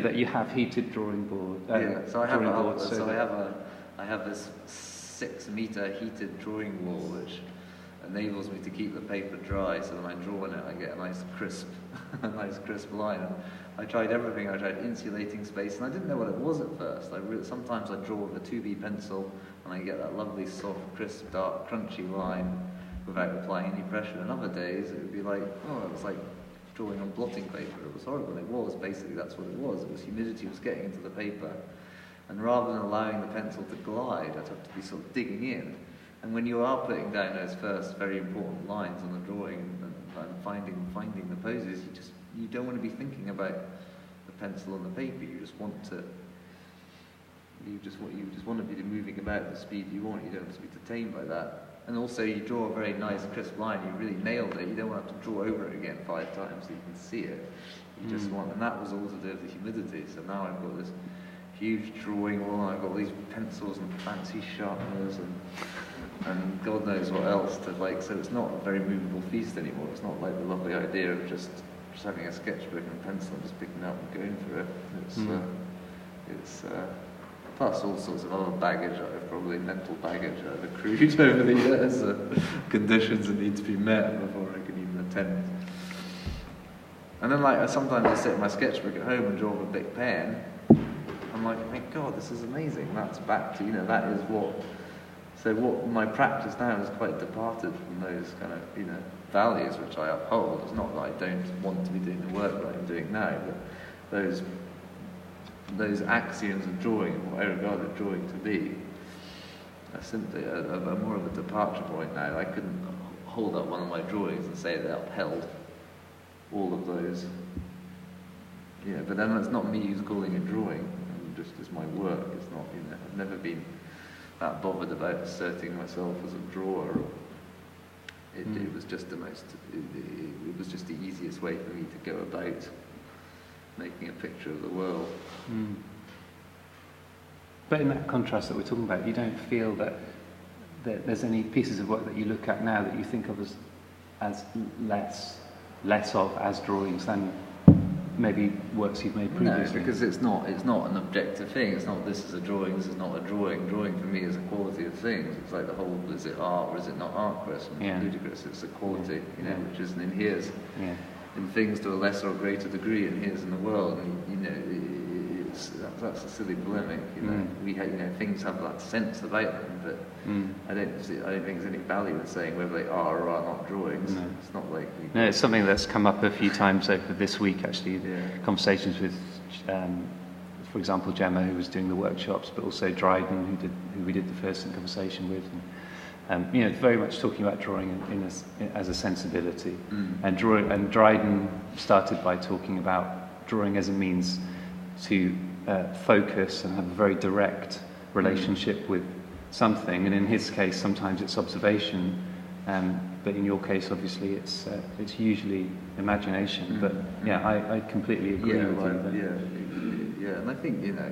That you have heated drawing board. So I have this 6-meter heated drawing wall, which enables me to keep the paper dry. So when I draw on it, I get a nice crisp line. And I tried everything. I tried insulating space, and I didn't know what it was at first. Sometimes I draw with a 2B pencil, and I get that lovely, soft, crisp, dark, crunchy line without applying any pressure. And other days it would be like, it was like drawing on blotting paper. It was horrible. It was basically, that's what it was. It was humidity was getting into the paper, and rather than allowing the pencil to glide, I'd have to be sort of digging in. And when you are putting down those first very important lines on the drawing and finding the poses, you don't want to be thinking about the pencil on the paper. You just want to be moving about at the speed you want. You don't have to be detained by that. And also, you draw a very nice, crisp line. You really nailed it. You don't want to have to draw over it again 5 times so you can see it. You just want, and that was all to do with the humidity. So now I've got this huge drawing wall. I've got all these pencils and fancy sharpeners and God knows what else to like. So it's not a very movable feast anymore. It's not like the lovely idea of just having a sketchbook and a pencil and just picking it up and going through it. It's plus all sorts of other baggage, probably mental baggage I've accrued over the years, conditions that need to be met before I can even attempt. And then sometimes I sit in my sketchbook at home and draw with a big pen. I'm like, thank God, this is amazing. That's back to, that is what... So what my practice now is quite departed from those kind of, values which I uphold. It's not that I don't want to be doing the work that I'm doing now, but those axioms of drawing, what I regarded drawing to be, are simply a more of a departure point now. I couldn't hold up one of my drawings and say they upheld all of those. But then it's not me who's calling it drawing, just as my work. It's not, I've never been that bothered about asserting myself as a drawer. It was just it was just the easiest way for me to go about making a picture of the world. Mm. But in that contrast that we're talking about, you don't feel that there's any pieces of work that you look at now that you think of as less of as drawings than maybe works you've made previously? No, because it's not an objective thing. It's not, this is a drawing, this is not a drawing. Drawing for me is a quality of things. It's like the whole, is it art or is it not art question? Yeah. Ludicrous. It's a quality, you know, Yeah. which isn't inheres Yeah. in things to a lesser or greater degree inheres in the world. And, you know, that's a silly polemic. You know, you know, things have that sense about them, but I don't think there's any value in saying whether they are or are not drawings. No. It's not like No, it's something that's come up a few times over this week, actually. Yeah. Conversations with, for example, Gemma, who was doing the workshops, but also Dryden, who we did the first conversation with. And, you know, very much talking about drawing as a sensibility. And Dryden started by talking about drawing as a means to focus and have a very direct relationship with something. And in his case, sometimes it's observation, but in your case, obviously, it's usually imagination. But yeah, I completely agree with you. Yeah, and I think, you know,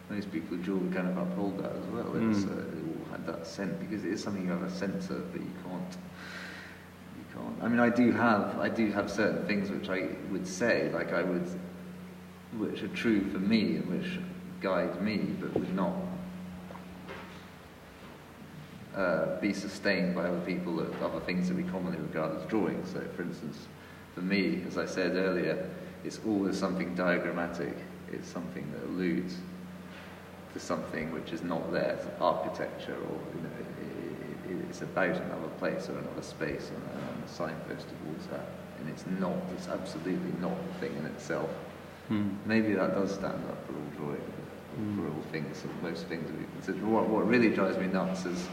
most people who draw kind of uphold that as well. It's it all had that sense, because it is something you have a sense of, but you can't. I mean, I do have certain things which I would say, like which are true for me and which guide me, but would not be sustained by other people, other things that we commonly regard as drawings. So, for instance, for me, as I said earlier, it's always something diagrammatic. It's something that alludes to something which is not there, it's architecture, or, you know, it's about another place or another space, and a signpost towards that. And it's absolutely not the thing in itself. Maybe that does stand up for all drawing, for all things, most things that we consider. What really drives me nuts is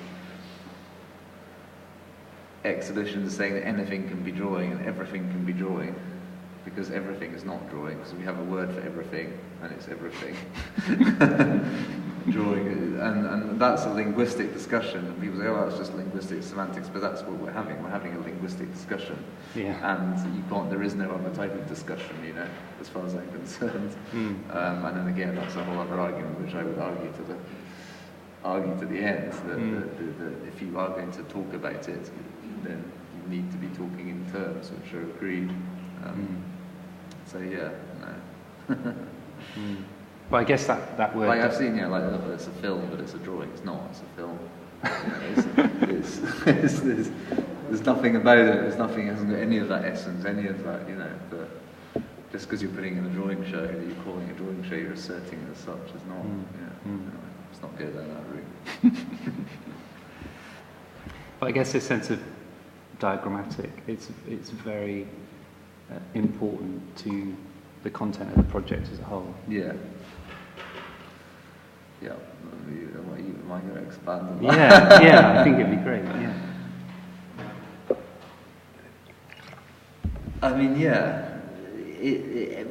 exhibitions saying that anything can be drawing and everything can be drawing, because everything is not drawing, because we have a word for everything, and it's everything. Drawing, and that's a linguistic discussion, and people say, oh, that's just linguistic semantics, but that's what we're having. We're having a linguistic discussion, and there is no other type of discussion, you know, as far as I'm concerned. And then again, that's a whole other argument, which I would argue to the end, that if you are going to talk about it, then you need to be talking in terms which are agreed. So yeah, no. But I guess that word... Like I've seen, like, oh, it's a film, but it's a drawing. It's not, it's a film. You know, there's nothing about it, it hasn't got any of that essence, any of that, you know, just because you're putting in a drawing show, that you're calling a drawing show, you're asserting it as such, is not, it's not go down that route. But I guess this sense of diagrammatic, it's very important to the content of the project as a whole. Yeah. Yeah. Am I going to expand on that? Yeah, I think it'd be great, yeah. I mean, yeah.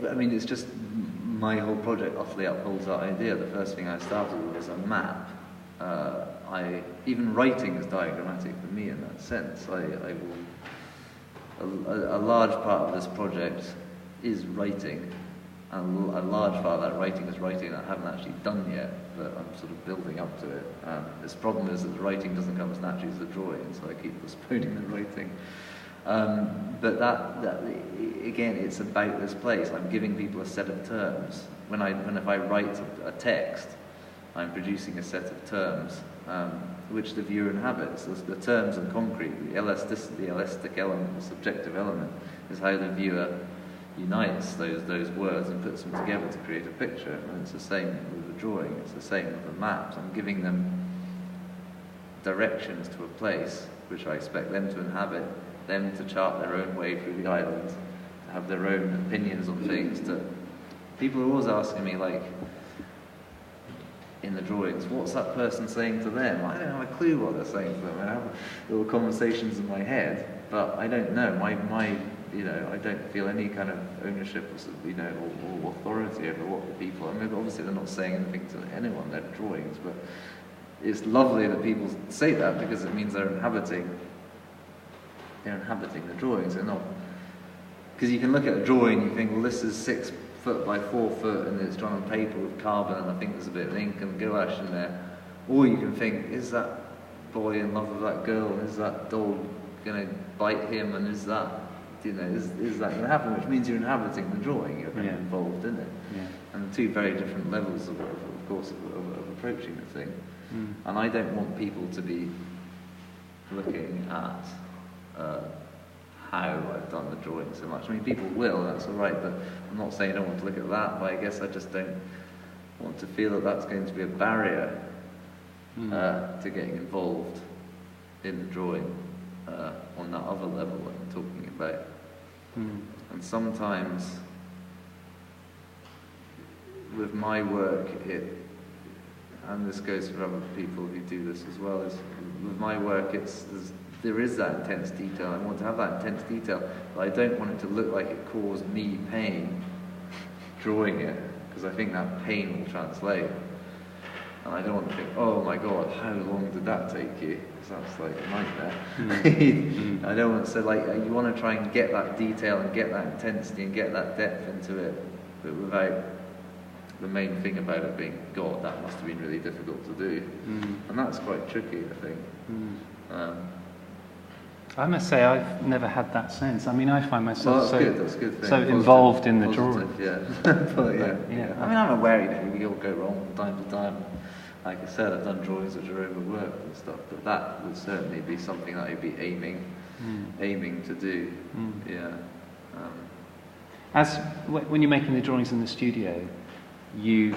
I mean, it's just, my whole project utterly upholds that idea. The first thing I started with was a map. Even writing is diagrammatic for me in that sense. A large part of this project is writing, and a large part of that writing is writing that I haven't actually done yet, but I'm sort of building up to it. This problem is that the writing doesn't come as naturally as the drawing, so I keep postponing the writing. But that again, it's about this place. I'm giving people a set of terms. If I write a text, I'm producing a set of terms which the viewer inhabits. The terms are concrete. The elastic element, the subjective element, is how the viewer unites those words and puts them together to create a picture. And it's the same with the drawing. It's the same with the maps. I'm giving them directions to a place which I expect them to inhabit, them to chart their own way through the island, to have their own opinions on things. People are always asking me, like, in the drawings, what's that person saying to them? I don't have a clue what they're saying to them. I have little conversations in my head, but I don't know. I don't feel any kind of ownership or authority over what the people. I mean, obviously they're not saying anything to anyone. They're drawings, but it's lovely that people say that, because it means they're inhabiting the drawings. They're not, because you can look at a drawing and you think, well, this is 6 foot by 4 foot and it's drawn on paper with carbon and I think there's a bit of ink and gouache in there. Or you can think, is that boy in love with that girl, and is that dog going to bite him, and is that, you know, is that going to happen? Which means you're inhabiting the drawing, you're kind of involved in it. Yeah. And two very different levels, of course, of approaching the thing. Mm. And I don't want people to be looking at how I've done the drawing so much. I mean, people will, that's all right, but I'm not saying I don't want to look at that, but I guess I just don't want to feel that that's going to be a barrier to getting involved in the drawing on that other level that I'm talking about. Mm. And sometimes with my work, and this goes for other people who do this as well, is with my work there is that intense detail. I want to have that intense detail, but I don't want it to look like it caused me pain drawing it, because I think that pain will translate. And I don't want to think, oh my God, how long did that take you? Because that's like a nightmare. I don't want to say, like, you want to try and get that detail and get that intensity and get that depth into it, but without the main thing about it being, God, that must have been really difficult to do. And that's quite tricky, I think. I must say, I've never had that sense. I mean, I find myself so positive, involved in the drawing. Yeah. But, yeah. I mean, I'm aware, you know, we all go wrong from time to time. Like I said, I've done drawings which are overworked and stuff, but that would certainly be something that I'd be aiming to do. Yeah. When you're making the drawings in the studio, you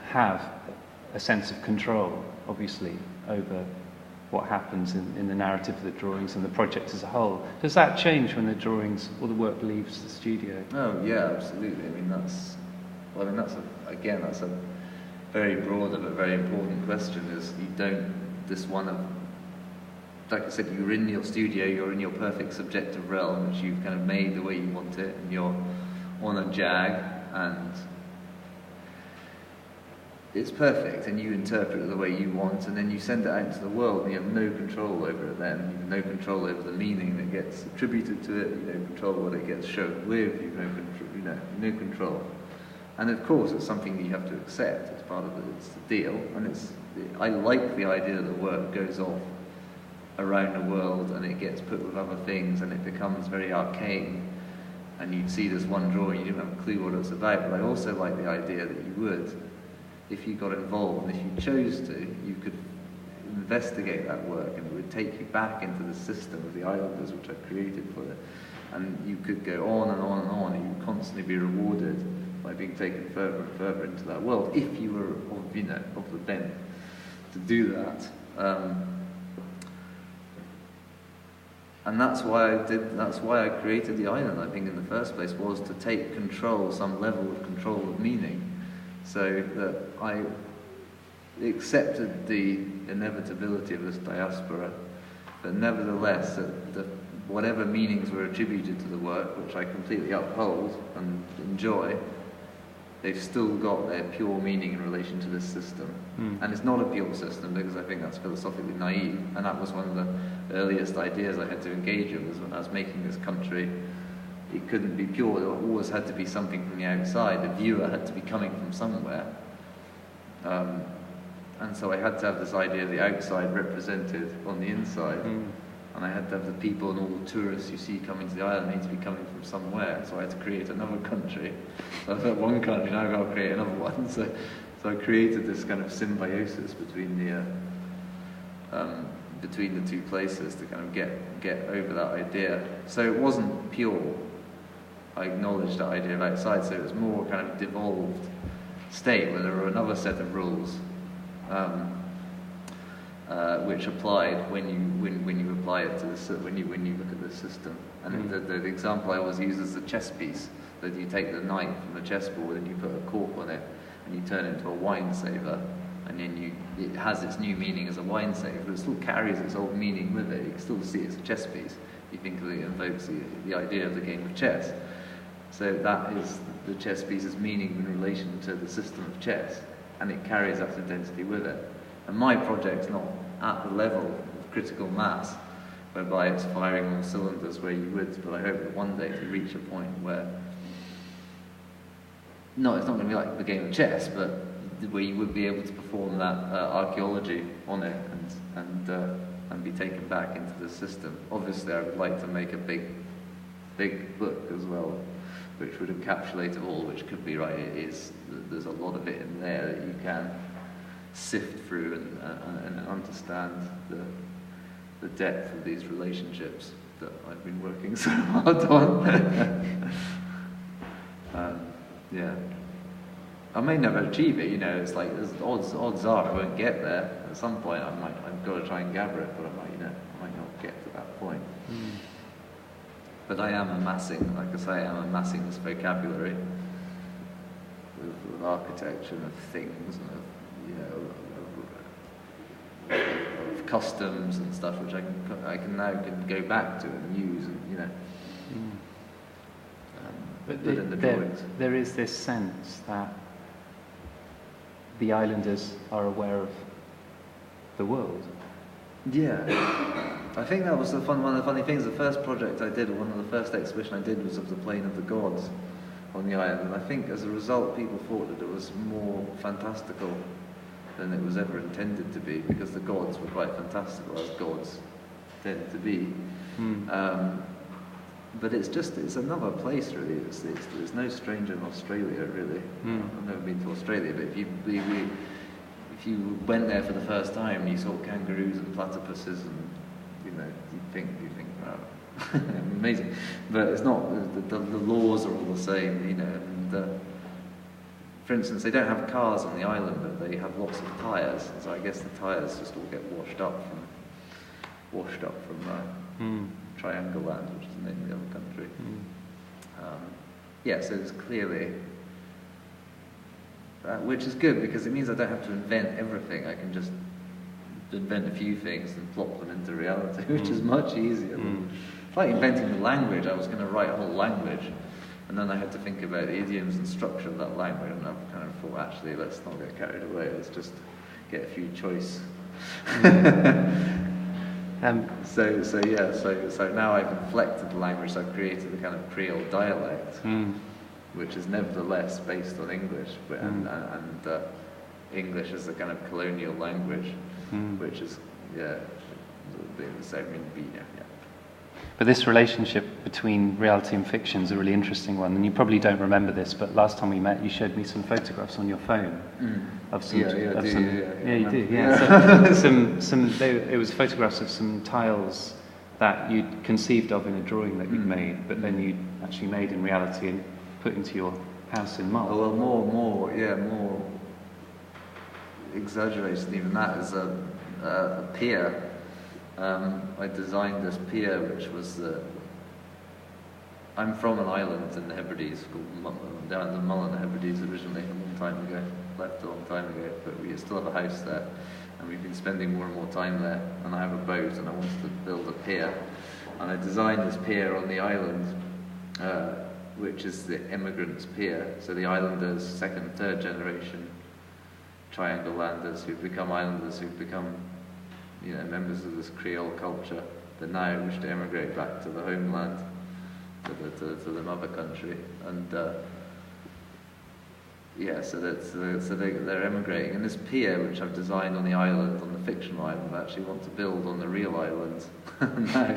have a sense of control, obviously, over what happens in the narrative of the drawings and the project as a whole. Does that change when the drawings or the work leaves the studio? Oh yeah, absolutely. I mean, that's a very broad but very important question. Is you don't like I said, you're in your studio, you're in your perfect subjective realm, which you've kind of made the way you want it, and you're on a jag, and it's perfect, and you interpret it the way you want, and then you send it out into the world, and you have no control over it then. You have no control over the meaning that gets attributed to it, you have no control what it gets shown with, you have no control. And of course, it's something that you have to accept. It's part of it's the deal, and I like the idea that the work goes off around the world, and it gets put with other things, and it becomes very arcane, and you'd see this one drawing, you didn't have a clue what it's about, but I also like the idea that you would, if you got involved, and if you chose to, you could investigate that work, and it would take you back into the system of the islanders which I created for it. And you could go on and on and on, and you would constantly be rewarded by being taken further and further into that world, if you were of the bent to do that. And that's why I created the island, I think, in the first place, was to take control, some level of control of meaning, so that I accepted the inevitability of this diaspora, but nevertheless, that whatever meanings were attributed to the work, which I completely uphold and enjoy, they've still got their pure meaning in relation to this system. And it's not a pure system, because I think that's philosophically naive, and that was one of the earliest ideas I had to engage in, was when I was making this country. It couldn't be pure, there always had to be something from the outside. The viewer had to be coming from somewhere. And so I had to have this idea of the outside represented on the inside. And I had to have the people and all the tourists you see coming to the island need to be coming from somewhere. So I had to create another country. So I've got one country, now I've got to create another one. So I created this kind of symbiosis between the two places to kind of get over that idea. So it wasn't pure. I acknowledged that idea of outside, so it was more kind of devolved state where there were another set of rules which applied when you apply it to when you look at the system. And the example I always use is the chess piece, that you take the knight from the chessboard and you put a cork on it and you turn it into a wine saver, and then it has its new meaning as a wine saver, but it still carries its old meaning with it. You can still see it's a chess piece. You think it invokes the idea of the game of chess. So that is the chess piece's meaning in relation to the system of chess, and it carries that identity with it. And my project's not at the level of critical mass whereby it's firing all cylinders where you would, but I hope that one day to reach a point where, no, it's not going to be like the game of chess, but where you would be able to perform that archaeology on it and be taken back into the system. Obviously, I would like to make a big book as well, which would encapsulate it all, which could be right. There's a lot of it in there that you can sift through and understand the depth of these relationships that I've been working so hard on. Yeah, I may never achieve it. You know, it's like there's odds are I won't get there. At some point, I've got to try and gather it, but I might not get to that point. But I am amassing, like I say, I'm amassing this vocabulary with architecture and of things and of customs and stuff, which I can now go back to and use, and But put in the drawings. There is this sense that the islanders are aware of the world. Yeah, I think that was one of the funny things. The first project I did, or one of the first exhibition I did, was of the Plane of the Gods on the island. And I think as a result, people thought that it was more fantastical than it was ever intended to be, because the gods were quite fantastical, as gods tend to be. But it's another place, really. There's no stranger in Australia, really. I've never been to Australia, but if you went there for the first time, you saw kangaroos and platypuses, and you think, wow, amazing. But it's not. The laws are all the same, And for instance, they don't have cars on the island, but they have lots of tyres. So I guess the tyres just all get washed up from Triangle Land, which is the name of the other country. So it's clearly. Which is good, because it means I don't have to invent everything. I can just invent a few things and plop them into reality, which is much easier. It's like inventing the language. I was going to write a whole language, and then I had to think about the idioms and structure of that language, and I kind of thought, actually, let's not get carried away. Let's just get a few choice. So now I've inflected the language. So I've created a kind of Creole dialect. Which is nevertheless based on English, and English is a kind of colonial language, which is being the same in Bina. But this relationship between reality and fiction is a really interesting one, and you probably don't remember this, but last time we met, you showed me some photographs on your phone of some. You do. Yeah. So, it was photographs of some tiles that you'd conceived of in a drawing that you'd made, but then you actually made in reality and put into your house in Mull. Oh, well, more exaggerated even that is a pier. I designed this pier, which was I'm from an island in the Hebrides called down in Mull in the Hebrides originally, a long time ago. Left a long time ago, but we still have a house there, and we've been spending more and more time there. And I have a boat, and I wanted to build a pier, and I designed this pier on the island. Which is the Emigrants Pier, so the islanders, second, third generation Triangle Landers who've become islanders, who've become, members of this Creole culture, but now wish to emigrate back to the homeland, to the mother country, and so they're emigrating. And this pier, which I've designed on the island, on the fictional island, I actually want to build on the real island now.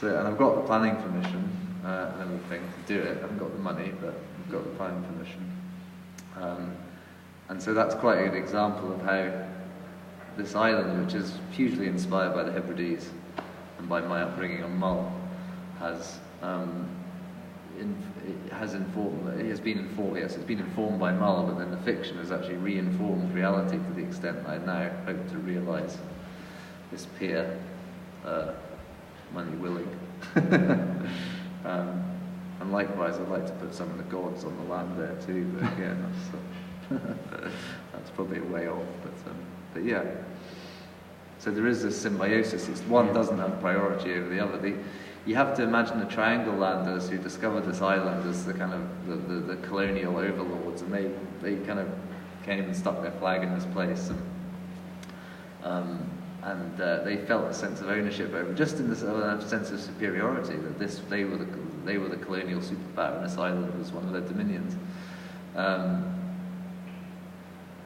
And I've got the planning permission. And everything to do it. I haven't got the money, but I've got the planning permission. And so that's quite a good example of how this island, which is hugely inspired by the Hebrides and by my upbringing on Mull, it's been informed by Mull, but then the fiction has actually re-informed reality to the extent that I now hope to realise this pier, money willing. And likewise, I'd like to put some of the gods on the land there too, but that's probably a way off. But yeah, so there is this symbiosis. One doesn't have priority over the other. You have to imagine the Triangle Landers who discovered this island as the kind of the colonial overlords, and they kind of came and stuck their flag in this place, and they felt a sense of ownership over, just in this sense of superiority, that they were the colonial superpower, and this island was one of their dominions.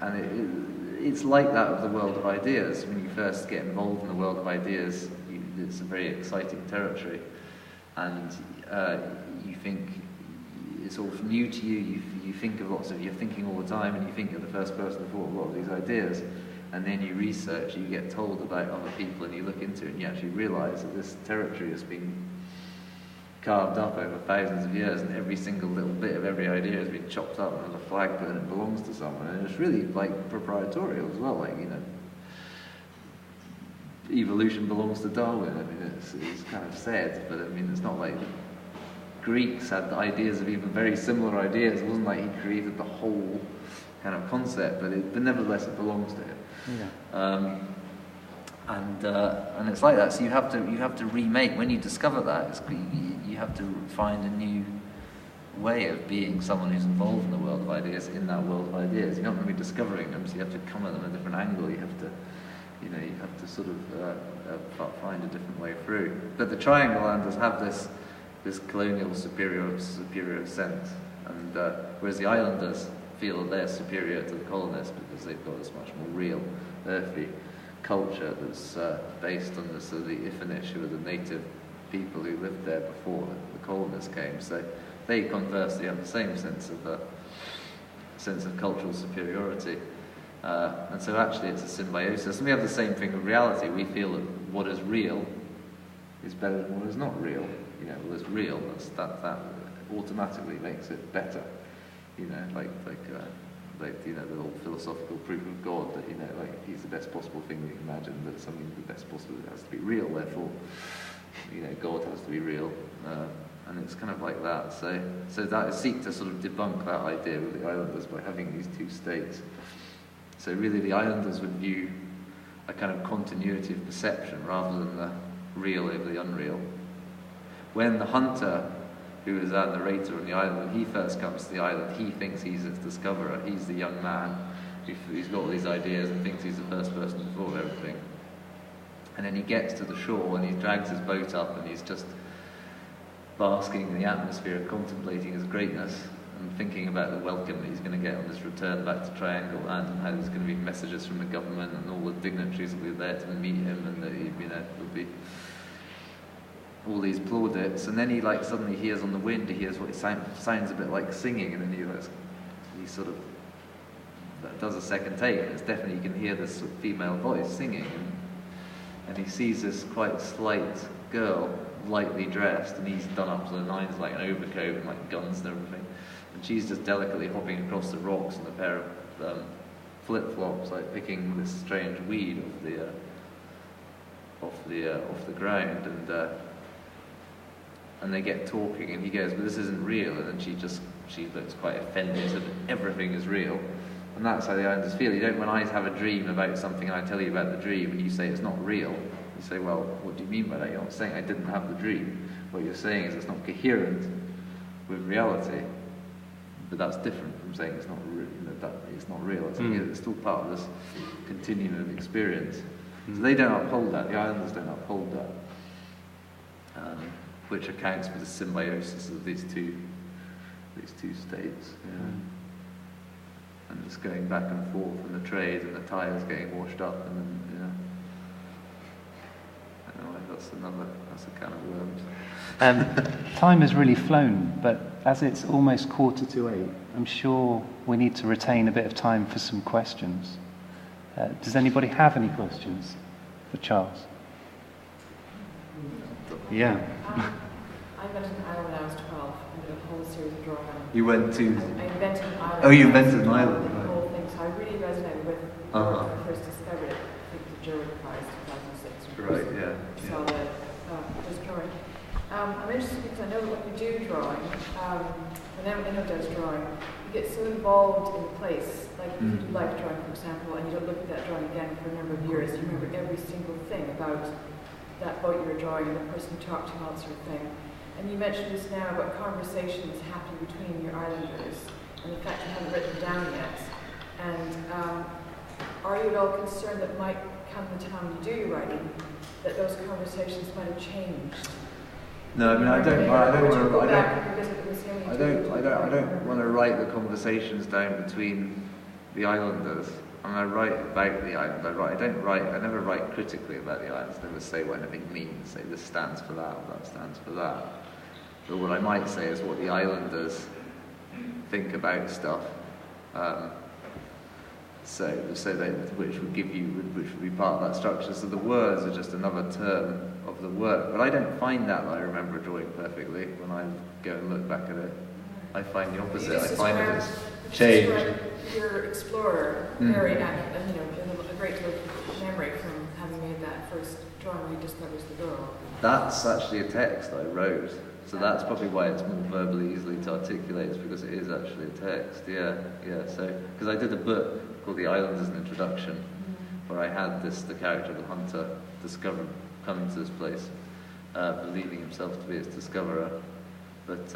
And it's like that of the world of ideas. When you first get involved in the world of ideas, it's a very exciting territory, and you think it's all new to you. You think of you're thinking all the time, and you think you're the first person to thought of a lot of these ideas. And then you research, you get told about other people, and you look into it, and you actually realise that this territory has been carved up over thousands of years, and every single little bit of every idea has been chopped up, and there's a flag put, and it belongs to someone. And it's really like proprietorial as well, like, you know, evolution belongs to Darwin. I mean, it's kind of said, but I mean, it's not like Greeks had ideas of even very similar ideas. It wasn't like he created the whole kind of concept, but nevertheless it belongs to him. Yeah. And it's like that. So you have to remake, when you discover that, you have to find a new way of being someone who's involved in the world of ideas, in that world of ideas. You're not going to be discovering them, so you have to come at them a different angle. You have to sort of find a different way through. But the Triangle Islanders have this colonial superior sense, and whereas the islanders feel that they're superior to the colonists because they've got this much more real, earthy culture that's based on the Ifanish, who were the native people who lived there before the colonists came. So they conversely have the same sense of cultural superiority. And so actually it's a symbiosis. And we have the same thing with reality. We feel that what is real is better than what is not real. You know, what is real, that automatically makes it better. You know, like you know, the whole philosophical proof of God, that, you know, like, he's the best possible thing we can imagine, but something the best possible has to be real, therefore, you know, God has to be real, and it's kind of like that. So that is seek to sort of debunk that idea with the islanders by having these two states. So really the islanders would view a kind of continuity of perception rather than the real over the unreal. When the hunter, who is our narrator on the island, when he first comes to the island, he thinks he's its discoverer. He's the young man who's got all these ideas and thinks he's the first person to thought of everything. And then he gets to the shore and he drags his boat up and he's just basking in the atmosphere, contemplating his greatness and thinking about the welcome that he's going to get on this return back to Triangle Land, and how there's going to be messages from the government and all the dignitaries will be there to meet him, and that there'll be all these plaudits. And then he suddenly hears on the wind, he hears what sounds a bit like singing, and then he sort of does a second take, and it's definitely, you can hear this sort of female voice singing, and he sees this quite slight girl, lightly dressed, and he's done up to the nines, like an overcoat and like guns and everything, and she's just delicately hopping across the rocks in a pair of flip-flops, like picking this strange weed off the ground, and they get talking, and he goes, "But this isn't real," and then she looks quite offended that everything is real. And that's how the islanders feel. When I have a dream about something and I tell you about the dream and you say it's not real, you say, well, what do you mean by that? You're not saying I didn't have the dream. What you're saying is it's not coherent with reality. But that's different from saying it's not real. That it's not real. It's still part of this continuum of experience. So they don't uphold that. The islanders don't uphold that, which accounts for the symbiosis of these two states. Yeah. And just going back and forth, and the trade and the tires getting washed up, and then, anyway, that's a can of worms. Time has really flown, but as it's almost 7:45, I'm sure we need to retain a bit of time for some questions. Does anybody have any questions for Charles? Yeah. I invented an island when I was 12 and did a whole series of drawings. You went to... I invented an island. Oh, you invented an island. The whole thing. So I really resonated with when I first discovered it. I think the German Prize 2006. Right, yeah. Saw this drawing. I'm interested because I know that when you do drawing, when anyone does drawing, you get so involved in the place. Like if you do life drawing, for example, and you don't look at that drawing again for a number of years, you remember every single thing about that boat you were drawing and the person you talked to and all that sort of thing. And you mentioned just now about conversations happening between your islanders and the fact you haven't written them down yet. And are you at all concerned that might come the time you do your writing, that those conversations might have changed? No, I mean, I don't want to write the conversations down between the islanders. And I write about the island. I never write critically about the islands. I never say what anything means. Say this stands for that, or that stands for that. But what I might say is what the islanders think about stuff. So that which would be part of that structure. So the words are just another term of the work. But I don't find that I remember a drawing perfectly when I go and look back at it. I find the opposite. I find it as changed. Your explorer, very accurate, a great deal of memory from having made that first drawing where he discovers the girl. That's actually a text I wrote. So that's probably why it's more verbally easily to articulate, is because it is actually a text. Yeah. So, because I did a book called The Island as an Introduction, where I had the character of the hunter coming to this place, believing himself to be its discoverer. But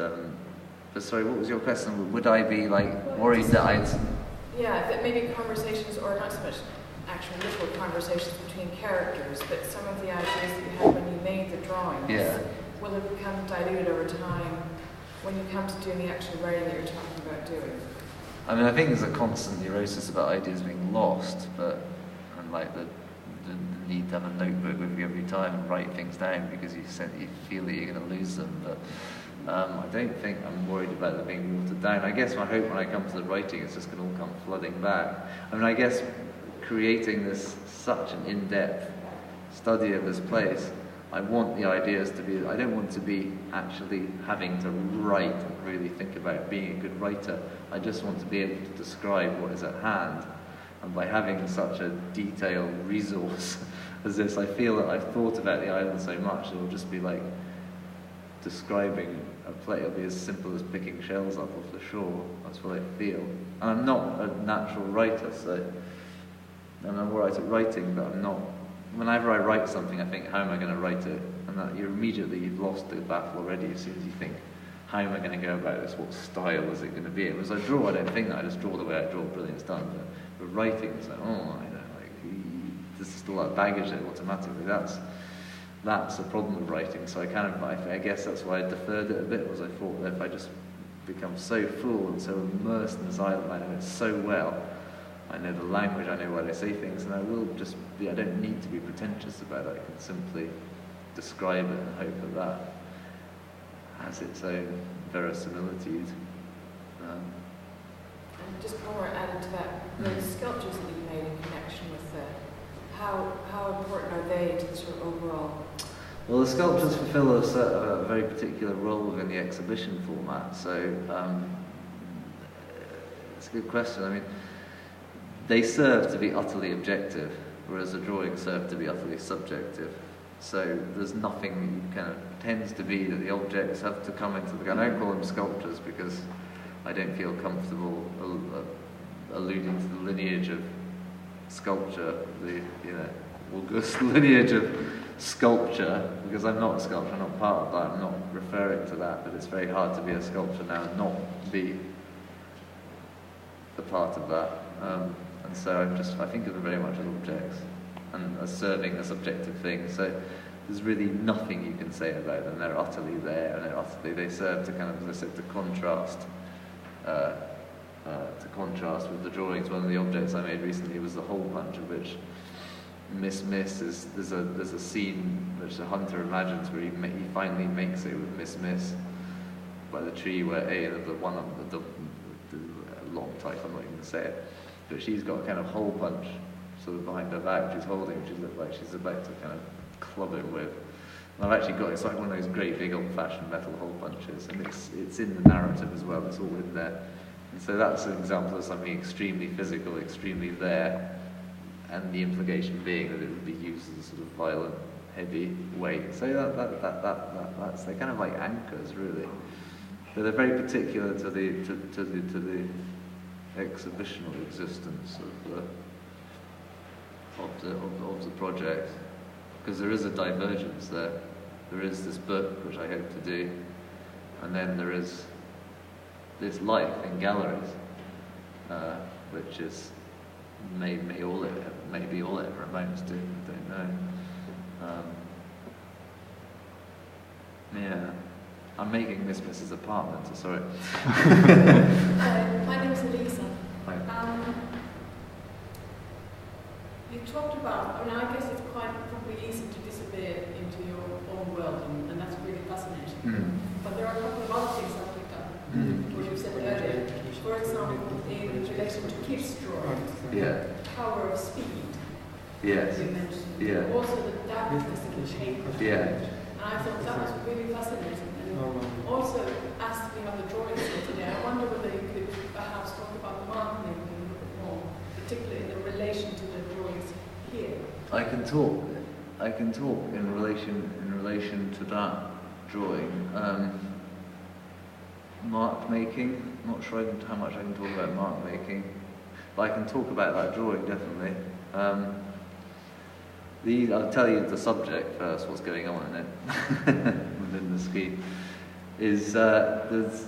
sorry, what was your question? Would I be worried that I'd... Yeah, that maybe conversations, or not so much actual literal conversations between characters, but some of the ideas that you had when you made the drawings will have become diluted over time when you come to doing the actual writing that you're talking about doing. I mean, I think there's a constant neurosis about ideas being lost, and the need to have a notebook with you every time and write things down because you feel that you're going to lose them. But I don't think I'm worried about them being watered down. I guess my hope when I come to the writing is just going to all come flooding back. I mean, I guess creating such an in-depth study of this place, I want the ideas to be, I don't want to be actually having to write and really think about being a good writer. I just want to be able to describe what is at hand. And by having such a detailed resource as this, I feel that I've thought about the island so much, it will just be like describing a play. It'll be as simple as picking shells up off the shore. That's what I feel. And I'm not a natural writer, so I'm all right at writing, but I'm not. Whenever I write something, I think, how am I going to write it? And that you've lost the battle already as soon as you think, how am I going to go about this? What style is it going to be? And as I draw, I don't think that. I just draw the way I draw. Brilliant's done. But writing, it's like, there's still that baggage there automatically. That's a problem with writing. So I guess that's why I deferred it a bit, was I thought that if I just become so full and so immersed in this island, I know it so well, I know the language, I know why they say things, and I don't need to be pretentious about it. I can simply describe it and hope that has its own verisimilitude. And just one more added to that, the sculptures that you've made in connection with how important are they to the sort of overall? Well, the sculptures fulfill a very particular role within the exhibition format, so it's a good question. I mean, they serve to be utterly objective, whereas the drawings serve to be utterly subjective. So there's nothing tends to be that the objects have to come into the... I don't call them sculptures because I don't feel comfortable alluding to the lineage of sculpture, the august lineage of sculpture, because I'm not a sculptor, I'm not part of that, I'm not referring to that, but it's very hard to be a sculptor now and not be a part of that. And so I think of them very much as objects and as serving a subjective thing. So there's really nothing you can say about them. They're utterly there, and they serve to as I said, to contrast with the drawings. One of the objects I made recently was the hole punch, of which Miss is there's a scene which the hunter imagines where he finally makes it with Miss by the tree where the long type, I'm not even going to say it, but she's got a kind of hole punch sort of behind her back, she's holding, which looks like she's about to kind of club him with. And I've actually got, it's like one of those great big old-fashioned metal hole punches, and it's in the narrative as well, it's all in there. And so that's an example of something extremely physical, extremely there, and the implication being that it would be used as a sort of violent, heavy weight. So that's they're kind of like anchors, really. But they're very particular to the exhibitional existence of the project, because there is a divergence there. There is this book, which I hope to do, and then there is this life in galleries, which is may maybe all it promotes to, I don't know. Yeah, I'm making Miss's apartment, so sorry. My name is Elisa. Hi. You talked about, I mean, I guess it's quite probably easy to disappear into your own world, and that's really fascinating. Mm. But there are a couple of other things that we've done, what you said earlier. For example, in relation to kids' drawings, Yeah. power of speed, Yes. you mentioned. Yeah. Also the dampness in paper. Yeah. And I thought that was really fascinating. And also, as we have the drawings here today, I wonder whether you could perhaps talk about mark making a little bit more, particularly in the relation to the drawings here. I can talk in relation to that drawing. Mark making. I'm not sure how much I can talk about mark making, but I can talk about that drawing definitely. I'll tell you the subject first. What's going on in it within the scheme is there's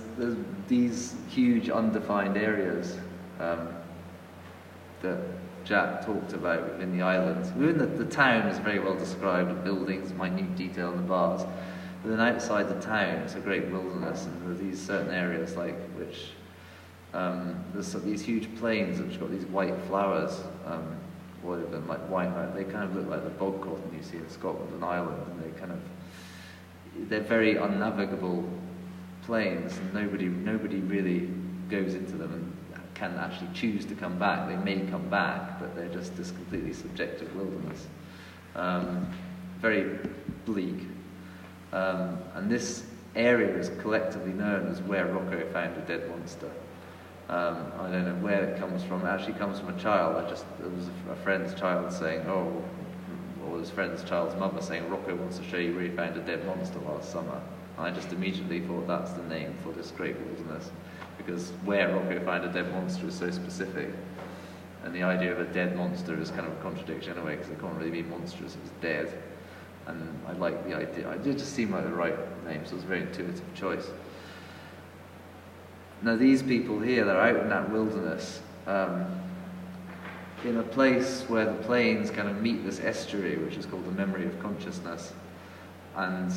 these huge undefined areas that Jack talked about within the islands. Within the town is very well described, the buildings, minute detail in the bars. But then outside the town, it's a great wilderness, and there are these certain areas which there's these huge plains which have got these white flowers, what of them, like wine, they kind of look like the bog cotton you see in Scotland and Ireland, and they're very unnavigable plains, and nobody really goes into them and can actually choose to come back. They may come back, but they're just this completely subjective wilderness. Very bleak. And this area is collectively known as where Rocco found a dead monster. I don't know where it comes from. It actually comes from a child. It was a friend's child saying, or his friend's child's mother saying, Rocco wants to show you where he found a dead monster last summer. And I just immediately thought that's the name for this great wilderness, because where Rocco found a dead monster is so specific. And the idea of a dead monster is kind of a contradiction anyway, because it can't really be monstrous if it's dead. And I like the idea. It just seemed like the right name, so it was a very intuitive choice. Now these people here, they're out in that wilderness, in a place where the plains kind of meet this estuary, which is called the memory of consciousness. And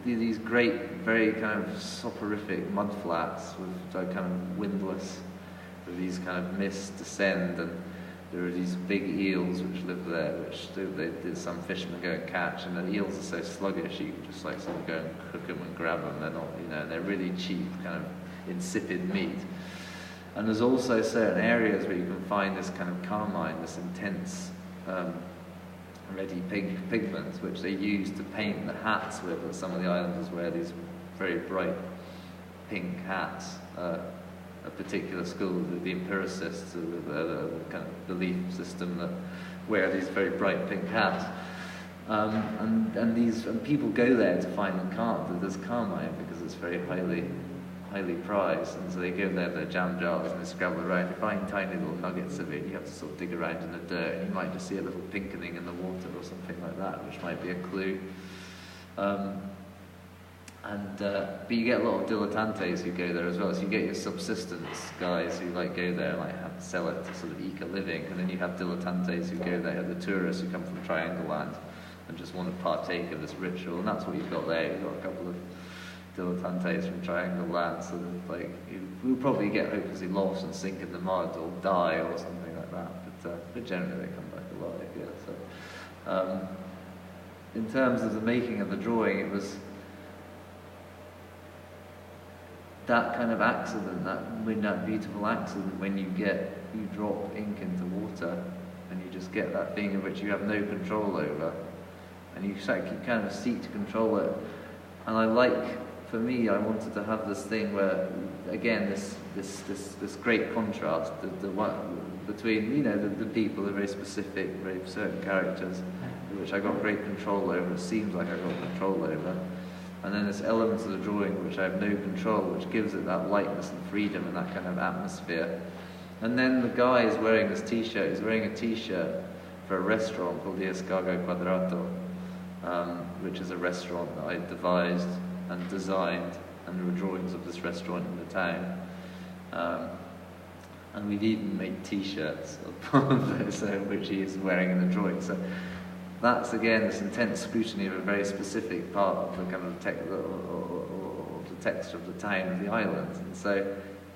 these great, very kind of soporific mudflats with kind of windless, where these kind of mists descend, and there are these big eels which live there, which some fishermen go and catch, and the eels are so sluggish you can just like sort of go and cook them and grab them. They're not, they're really cheap, kind of insipid meat. And there's also certain areas where you can find this kind of carmine, this intense reddy pigment, which they use to paint the hats with. That some of the islanders wear these very bright pink hats. A particular school, the empiricists, with a kind of belief system that wear these very bright pink hats. And people go there to find there's carmine, because it's very highly prized, and so they go there with their jam jars and they scrabble around. You find tiny little nuggets of it. You have to sort of dig around in the dirt, and you might just see a little pinkening in the water or something like that, which might be a clue. But you get a lot of dilettantes who go there as well. So you get your subsistence guys who go there and have to sell it to sort of eke a living, and then you have dilettantes who go there, the tourists who come from Triangle Land and just want to partake of this ritual. And that's what you've got there. You've got a couple of dilettantes from Triangle Land, so that, you'll probably get hopelessly lost and sink in the mud or die or something like that. But generally they come back alive. Yeah. So in terms of the making of the drawing, it was that kind of accident, that beautiful accident when you drop ink into water and you just get that thing in which you have no control over, and you kind of seek to control it. And for me, I wanted to have this thing where, again, this great contrast, the one between the people, the very specific, very certain characters, which I got great control over. It seems like I got control over. And then this element of the drawing which I have no control, which gives it that lightness and freedom and that kind of atmosphere. And then the guy is wearing this t-shirt. He's wearing a t-shirt for a restaurant called the Escargot Quadrato, which is a restaurant that I devised and designed, and there were drawings of this restaurant in the town. And we've even made T-shirts of this, which he is wearing in the drawing. So that's again this intense scrutiny of a very specific part of the kind of the text of the town of the island. And so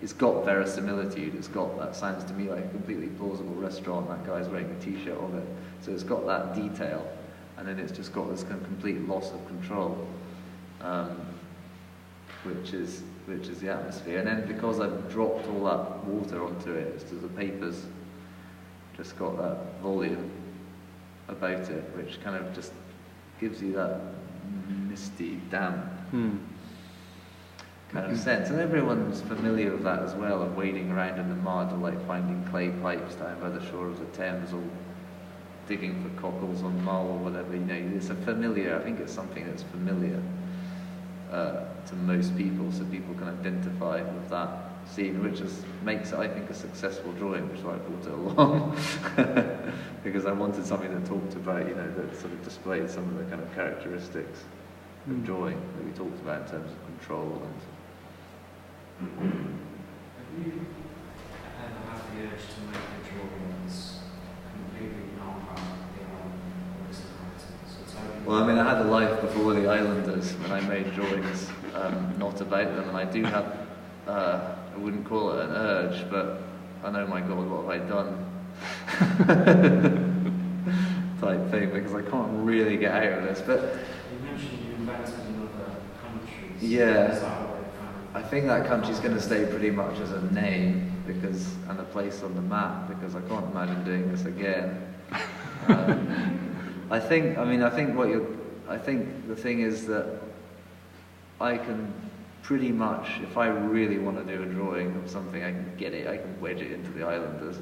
it's got verisimilitude. It's got, that sounds to me like a completely plausible restaurant. That guy's wearing a T-shirt of it. So it's got that detail, and then it's just got this kind of complete loss of control, which is the atmosphere. And then because I've dropped all that water onto it, it's the paper's just got that volume about it, which kind of just gives you that misty, damp kind of sense. And everyone's familiar with that as well, of wading around in the mud, or like finding clay pipes down by the shore of the Thames, or digging for cockles on Mull or whatever. You know, it's a familiar, I think it's something that's familiar to most people, so people can identify with that scene, which makes it, I think, a successful drawing, which is why I brought it along. Because I wanted something that talked about, you know, that sort of displayed some of the kind of characteristics of drawing that we talked about in terms of control and... Have you ever had the urge to make a drawing that's completely not about the island or its inhabitants? Well, I mean, I had a life before the Islanders when I made drawings not about them, and I do have, I wouldn't call it an urge, but I know, my God, what have I done? type thing, because I can't really get out of this. But you mentioned you invented in other countries. Yeah. Is that what it I think that country's going to stay pretty much as a name, and a place on the map, because I can't imagine doing this again. I think the thing is that I can pretty much, if I really want to do a drawing of something, I can get it, I can wedge it into the Islanders.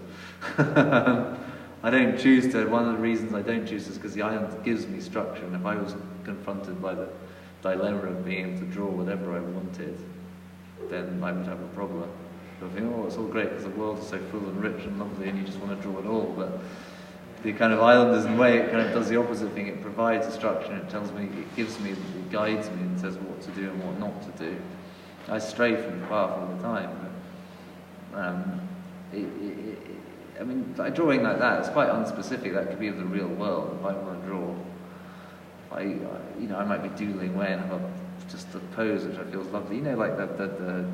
I don't choose to, one of the reasons I don't choose is because the island gives me structure, and if I was confronted by the dilemma of being able to draw whatever I wanted, then I would have a problem. So I think, oh, it's all great because the world is so full and rich and lovely, and you just want to draw it all. But the kind of Islanders, in a way, it kind of does the opposite thing. It provides a structure, and it tells me, it gives me, it guides me, and says what to do and what not to do. I stray from the path all the time. But, I mean, like drawing like that, it's quite unspecific. That could be of the real world. If I want to draw, I might be doodling away and have just a pose which I feel is lovely. You know, like the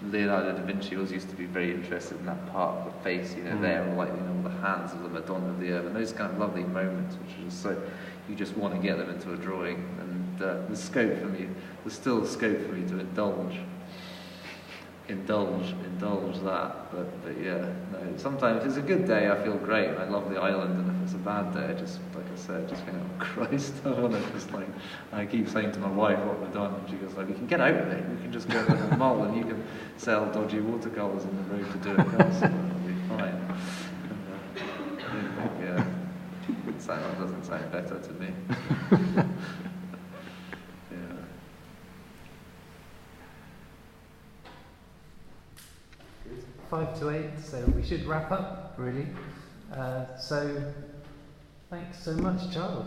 Leonardo da Vinci always used to be very interested in that part of the face, you know, there, or like, you know, the hands of the Madonna of the Earth, and those kind of lovely moments, which are just so, you just want to get them into a drawing. And there's still scope for me to indulge that, but yeah, no, sometimes if it's a good day I feel great and I love the island, and if it's a bad day I just, like I said, just think, oh Christ, I want to just like, I keep saying to my wife what we've done, and she goes like, we can get out of it, we can just go to the mall and you can sell dodgy watercolours in the road to do it else, and it'll be fine. Yeah, that doesn't sound better to me. 5 to 8, so we should wrap up, really. So, thanks so much, Charles.